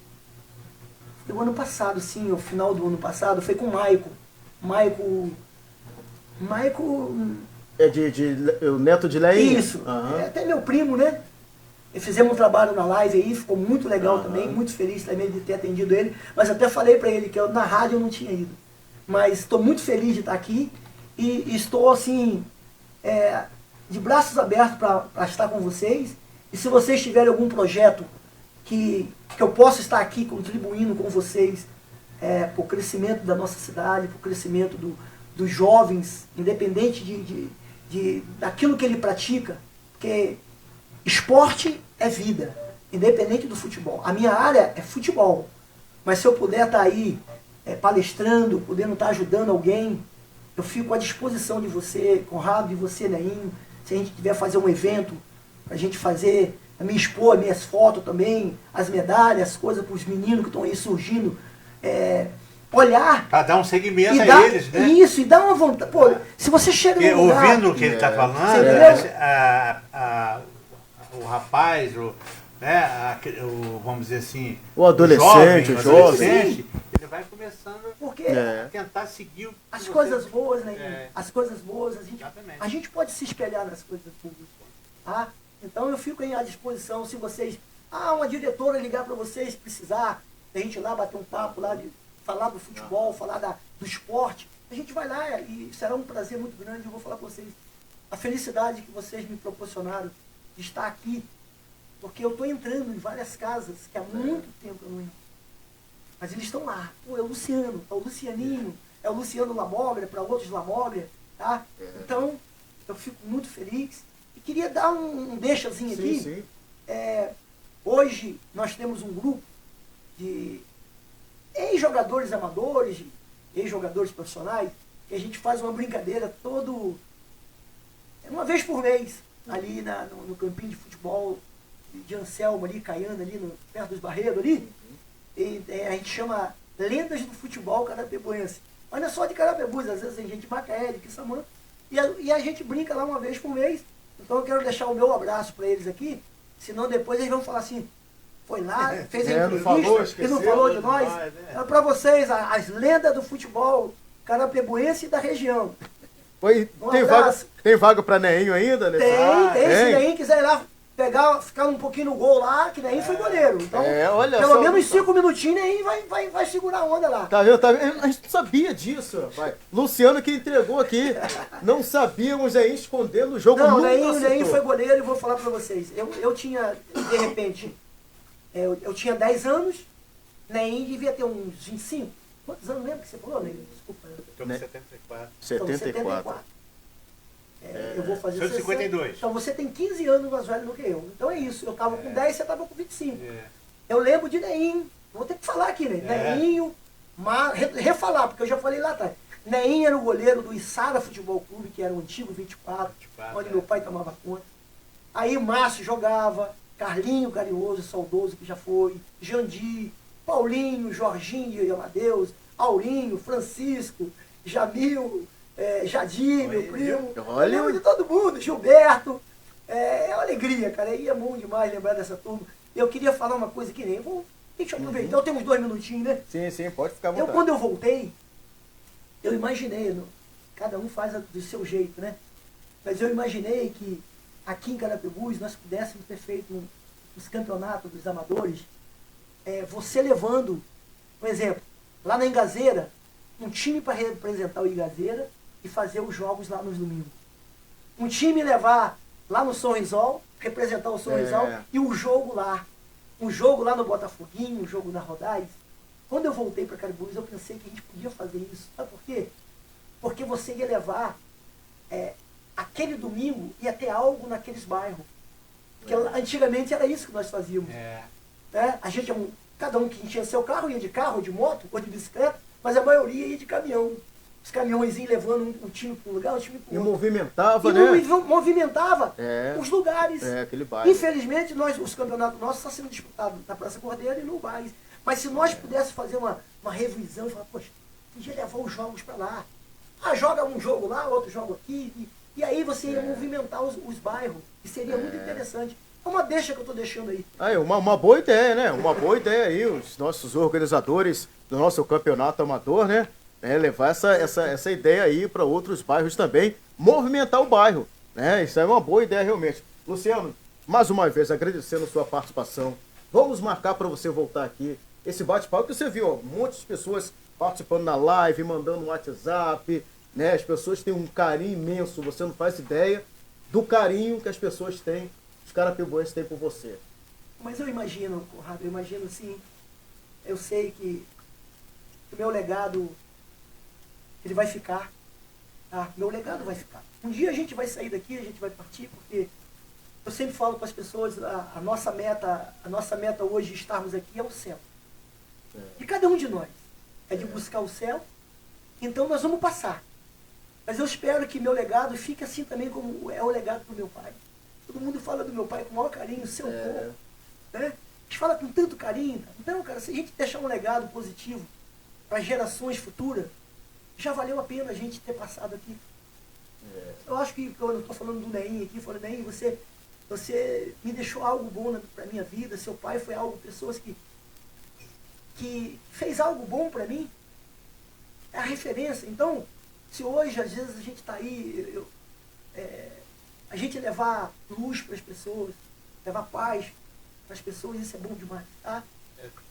ano passado, sim, o final do ano passado, foi com o Maico. Maico... O neto de Leinha? Isso, Aham. é até meu primo, né? E fizemos um trabalho na live aí, ficou muito legal também, muito feliz também de ter atendido ele, mas até falei para ele que na rádio eu não tinha ido. Mas estou muito feliz de estar aqui e estou assim, de braços abertos para estar com vocês. E se vocês tiverem algum projeto que eu possa estar aqui contribuindo com vocês para o crescimento da nossa cidade, para o crescimento dos jovens, independente daquilo que ele pratica, porque esporte é vida, independente do futebol. A minha área é futebol, mas se eu puder estar aí palestrando, podendo estar ajudando alguém, eu fico à disposição de você, Conrado, de você, Neinho. Se a gente quiser fazer um evento pra gente fazer, me expor as minhas fotos também, as medalhas, as coisas para os meninos que estão aí surgindo. Olhar. Para dar um segmento e a dar, eles, né? Isso, e dar uma vontade. Pô, se você chega Porque, num lugar... ouvindo o que ele está falando, o rapaz, vamos dizer assim, O adolescente, o jovem. ele vai começando Porque a tentar seguir o que as você- coisas boas, né? As coisas boas, Exatamente. a gente pode se espelhar nas coisas boas. Tá? Então eu fico à disposição, se vocês... uma diretora ligar para vocês, precisar, a gente ir lá bater um papo, lá falar do futebol, falar do esporte, a gente vai lá e será um prazer muito grande. Eu vou falar para vocês a felicidade que vocês me proporcionaram de estar aqui, porque eu estou entrando em várias casas que há muito tempo eu não entro. Mas eles estão lá. Pô, é o Luciano, é o Lucianinho, é o Luciano Lamoglia, para outros Lamoglia, tá? Então, eu fico muito feliz. E queria dar um deixazinho aqui. Sim. Hoje, nós temos um grupo de ex-jogadores amadores, ex-jogadores profissionais, que a gente faz uma brincadeira uma vez por mês, ali no campinho de futebol de Anselmo, ali, Caiana, ali perto dos Barreiros, ali. E, a gente chama Lendas do Futebol Carapebuense. Mas não é só de Carapebus, às vezes tem gente de Macaé, de Quissamã, e a gente brinca lá uma vez por mês. Então eu quero deixar o meu abraço para eles aqui, senão depois eles vão falar assim, foi lá, fez a entrevista e não falou de nós. É para vocês, as lendas do futebol carapebuense e da região. Tem vaga para Neinho ainda? Tem. Se Neinho quiser ir lá ficar um pouquinho no gol lá, que Neinho foi goleiro. Então, pelo menos 5 minutinhos, Neinho vai segurar a onda lá. Tá vendo? A gente não sabia disso, rapaz. Luciano que entregou aqui. Não sabíamos aí escondendo o jogo. Não, Neinho foi goleiro e vou falar pra vocês. Eu tinha, de repente, eu tinha 10 anos, Neinho devia ter uns 25. Quantos anos mesmo que você falou, Neinho? Desculpa. Estou com 74. 74. Eu vou fazer 52. Então você tem 15 anos mais velho do que eu. Então é isso. Eu tava com 10, você tava com 25. Eu lembro de Neinho. Vou ter que falar aqui, né? Neinho, refalar, porque eu já falei lá atrás. Neinho era o goleiro do Içara Futebol Clube, que era o antigo 24, onde meu pai tomava conta. Aí Márcio jogava, Carlinho Carinhoso, saudoso, que já foi, Jandir, Paulinho, Jorginho de Amadeus, Aurinho, Francisco, Jamil, Jadir, meu primo. Eu lembro de todo mundo, Gilberto. É uma alegria, cara. E é bom demais lembrar dessa turma. Eu queria falar uma coisa que nem. Deixa eu aproveitar, eu tenho uns 2 minutinhos, né? Sim, pode ficar à vontade. Quando eu voltei, eu imaginei, cada um faz do seu jeito, né? Mas eu imaginei que aqui em Carapebus nós pudéssemos ter feito os campeonatos dos amadores, você levando, por exemplo, lá na Engazeira, um time para representar o Engazeira e fazer os jogos lá nos domingos. Um time levar lá no Sorrisol, representar o Sorrisol e o jogo lá. Um jogo lá no Botafoguinho, um jogo na Rodais. Quando eu voltei para Carapebus, eu pensei que a gente podia fazer isso. Sabe por quê? Porque você ia levar aquele domingo, ia ter algo naqueles bairros. Porque antigamente era isso que nós fazíamos. A gente, cada um que tinha seu carro, ia de carro, de moto, ou de bicicleta, mas a maioria ia de caminhão. Os caminhõezinhos levando um time para um lugar, um time para o outro. Movimentava, movimentava os lugares. Aquele bairro. Infelizmente, os campeonatos nossos estão sendo disputados na Praça Cordeiro e no bairro. Mas se nós pudéssemos fazer uma revisão e falar, poxa, podia levar os jogos para lá. Joga um jogo lá, outro jogo aqui. E aí você ia movimentar os bairros. E seria muito interessante. É uma deixa que eu estou deixando aí. Uma boa ideia, né? Uma boa ideia aí, os nossos organizadores do nosso campeonato amador, né? Levar essa ideia aí para outros bairros também, movimentar o bairro, né? Isso é uma boa ideia realmente. Luciano, mais uma vez agradecendo a sua participação. Vamos marcar para você voltar aqui. Esse bate-papo que você viu, muitas pessoas participando na live, mandando no WhatsApp, né? As pessoas têm um carinho imenso, você não faz ideia do carinho que as pessoas têm, os carapibuenses têm por você. Mas eu imagino, Conrado, assim, eu sei que o meu legado, ele vai ficar, meu legado vai ficar. Um dia a gente vai sair daqui, a gente vai partir, porque eu sempre falo para as pessoas, a nossa meta hoje de estarmos aqui é o céu. De cada um de nós. É de buscar o céu, então nós vamos passar. Mas eu espero que meu legado fique assim também como é o legado do meu pai. Todo mundo fala do meu pai com o maior carinho, seu povo. Né? A gente fala com tanto carinho. Então, cara, se a gente deixar um legado positivo para gerações futuras, já valeu a pena a gente ter passado aqui. Eu acho que, quando eu estou falando do Neim aqui, eu falei, Neim, você me deixou algo bom para a minha vida, seu pai foi algo, pessoas que fez algo bom para mim, é a referência. Então, se hoje, às vezes, a gente está aí, a gente levar luz para as pessoas, levar paz para as pessoas, isso é bom demais, tá?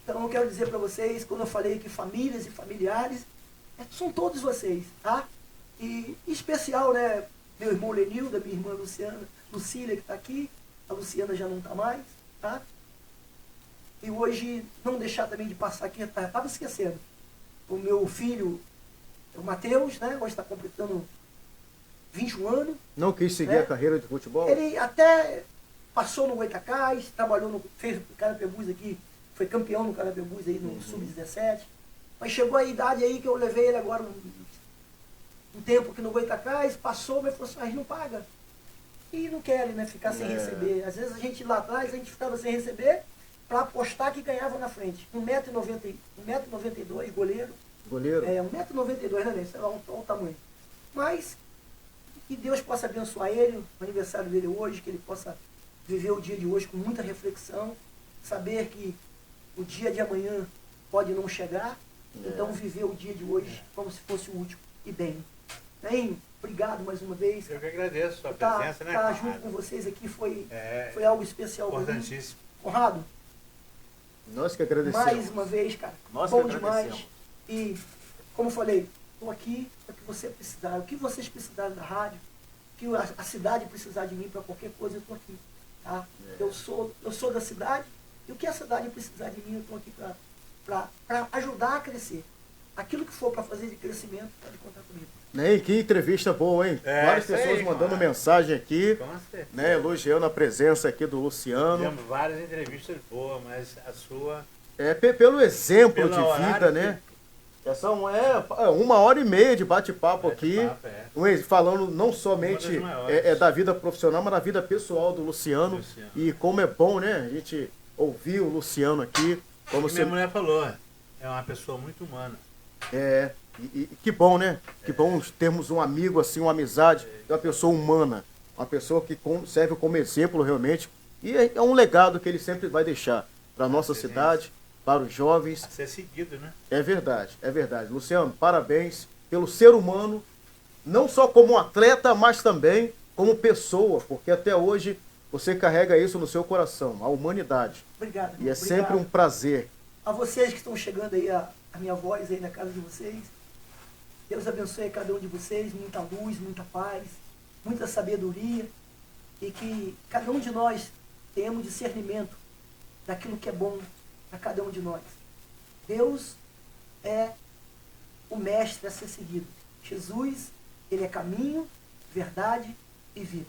Então, eu quero dizer para vocês, quando eu falei que famílias e familiares, são todos vocês, tá? E em especial, né, meu irmão Lenilda, minha irmã Lucília, que está aqui, a Luciana já não está mais, tá? E hoje, não deixar também de passar aqui, estava esquecendo, o meu filho, o Matheus, né, hoje está completando 21 anos. Não quis seguir a carreira de futebol? Ele até passou no Goitacás, fez o Carapebus aqui, foi campeão no Carapebus aí no Sub-17, mas chegou a idade aí que eu levei ele agora um tempo aqui no Goitacás, passou, mas falou assim, a gente não paga. E não querem, né, ficar sem receber. Às vezes a gente lá atrás, a gente ficava sem receber para apostar que ganhava na frente. 1,92m, goleiro. Goleiro? 1,92m, né, sei lá, olha o tamanho. Mas que Deus possa abençoar ele, o aniversário dele hoje, que ele possa viver o dia de hoje com muita reflexão, saber que o dia de amanhã pode não chegar, então viver o dia de hoje como se fosse o último, e bem. Bem, obrigado mais uma vez. Eu que agradeço a sua Tá presença, né, Conrado? Conrado? Junto com vocês aqui foi algo especial para mim. Importantíssimo. Conrado, Nós que agradecemos. mais uma vez, cara, Nós bom que demais. agradecemos. E, como eu falei, estou aqui para o que você precisar. O que vocês precisarem da rádio, que a cidade precisar de mim para qualquer coisa, eu estou aqui. Tá? Eu sou da cidade, e o que a cidade precisar de mim, eu estou aqui para ajudar a crescer. Aquilo que for para fazer de crescimento, pode contar comigo. Né, que entrevista boa, hein? Várias isso pessoas aí, mandando mano. mensagem aqui, Com certeza. né, elogiando a presença aqui do Luciano. Tivemos várias entrevistas boas, mas a sua... Pelo exemplo Pelo de horário vida, né? Essa 1h30 de bate-papo aqui, falando não somente Uma das maiores. da vida profissional, mas da vida pessoal do Luciano. E como é bom, né, a gente ouvir o Luciano aqui. Como E minha mulher falou, é uma pessoa muito humana. E que bom, né? Que bom termos um amigo assim, uma amizade, uma pessoa humana, uma pessoa que serve como exemplo realmente. E é um legado que ele sempre vai deixar para a nossa cidade, para os jovens. A ser seguido, né? É verdade, é verdade. Luciano, parabéns pelo ser humano, não só como atleta, mas também como pessoa, porque até hoje você carrega isso no seu coração, a humanidade. Obrigado. E é obrigado. sempre um prazer. A vocês que estão chegando aí, a minha voz aí na casa de vocês, Deus abençoe cada um de vocês, muita luz, muita paz, muita sabedoria, e que cada um de nós tenhamos discernimento daquilo que é bom para cada um de nós. Deus é o mestre a ser seguido. Jesus, ele é caminho, verdade e vida.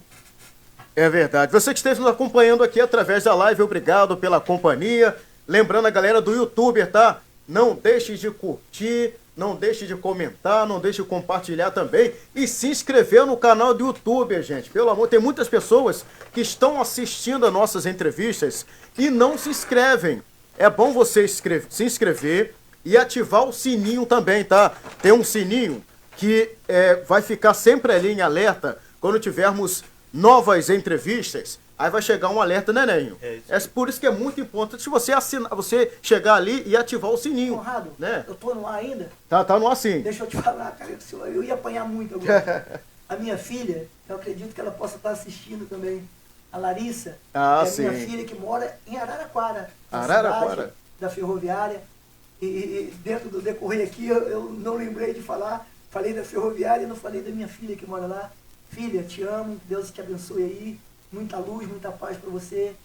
É verdade. Você que esteve nos acompanhando aqui através da live, obrigado pela companhia. Lembrando a galera do YouTuber, tá? Não deixe de curtir, não deixe de comentar, não deixe de compartilhar também e se inscrever no canal do YouTube, gente. Pelo amor, tem muitas pessoas que estão assistindo as nossas entrevistas e não se inscrevem. É bom você se inscrever e ativar o sininho também, tá? Tem um sininho que vai ficar sempre ali em alerta quando tivermos novas entrevistas. Aí vai chegar um alerta, né, Nenho? É por isso que é muito importante você chegar ali e ativar o sininho. Conrado, né? eu tô no ar ainda? Tá no ar sim. Deixa eu te falar, cara, eu ia apanhar muito agora. A minha filha, eu acredito que ela possa estar assistindo também, a Larissa, sim. Minha filha que mora em Araraquara, na Araraquara. cidade da Ferroviária. E dentro do decorrer aqui, eu não lembrei de falar, falei da Ferroviária e não falei da minha filha que mora lá. Filha, te amo, Deus te abençoe aí. Muita luz, muita paz para você.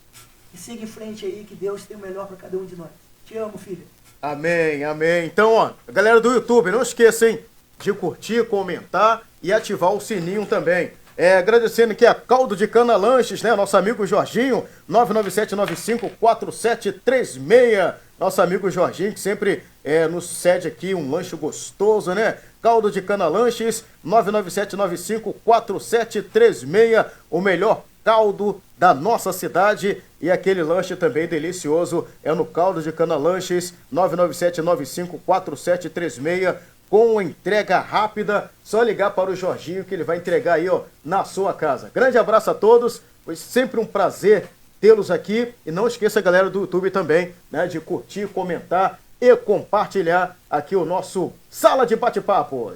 E siga em frente aí, que Deus tem o melhor para cada um de nós. Te amo, filha. Amém, amém. Então, ó, galera do YouTube, não esqueçam de curtir, comentar e ativar o sininho também. Agradecendo aqui a Caldo de Cana Lanches, né? Nosso amigo Jorginho, 997954736. Nosso amigo Jorginho, que sempre nos cede aqui um lanche gostoso, né? Caldo de Cana Lanches, 997954736. O melhor caldo da nossa cidade e aquele lanche também delicioso é no Caldo de Cana Lanches, 997954736, com entrega rápida. Só ligar para o Jorginho que ele vai entregar aí, ó, na sua casa. Grande abraço a todos, foi sempre um prazer tê-los aqui e não esqueça, galera do YouTube também, né, de curtir, comentar e compartilhar aqui o nosso Sala de Bate-Papos.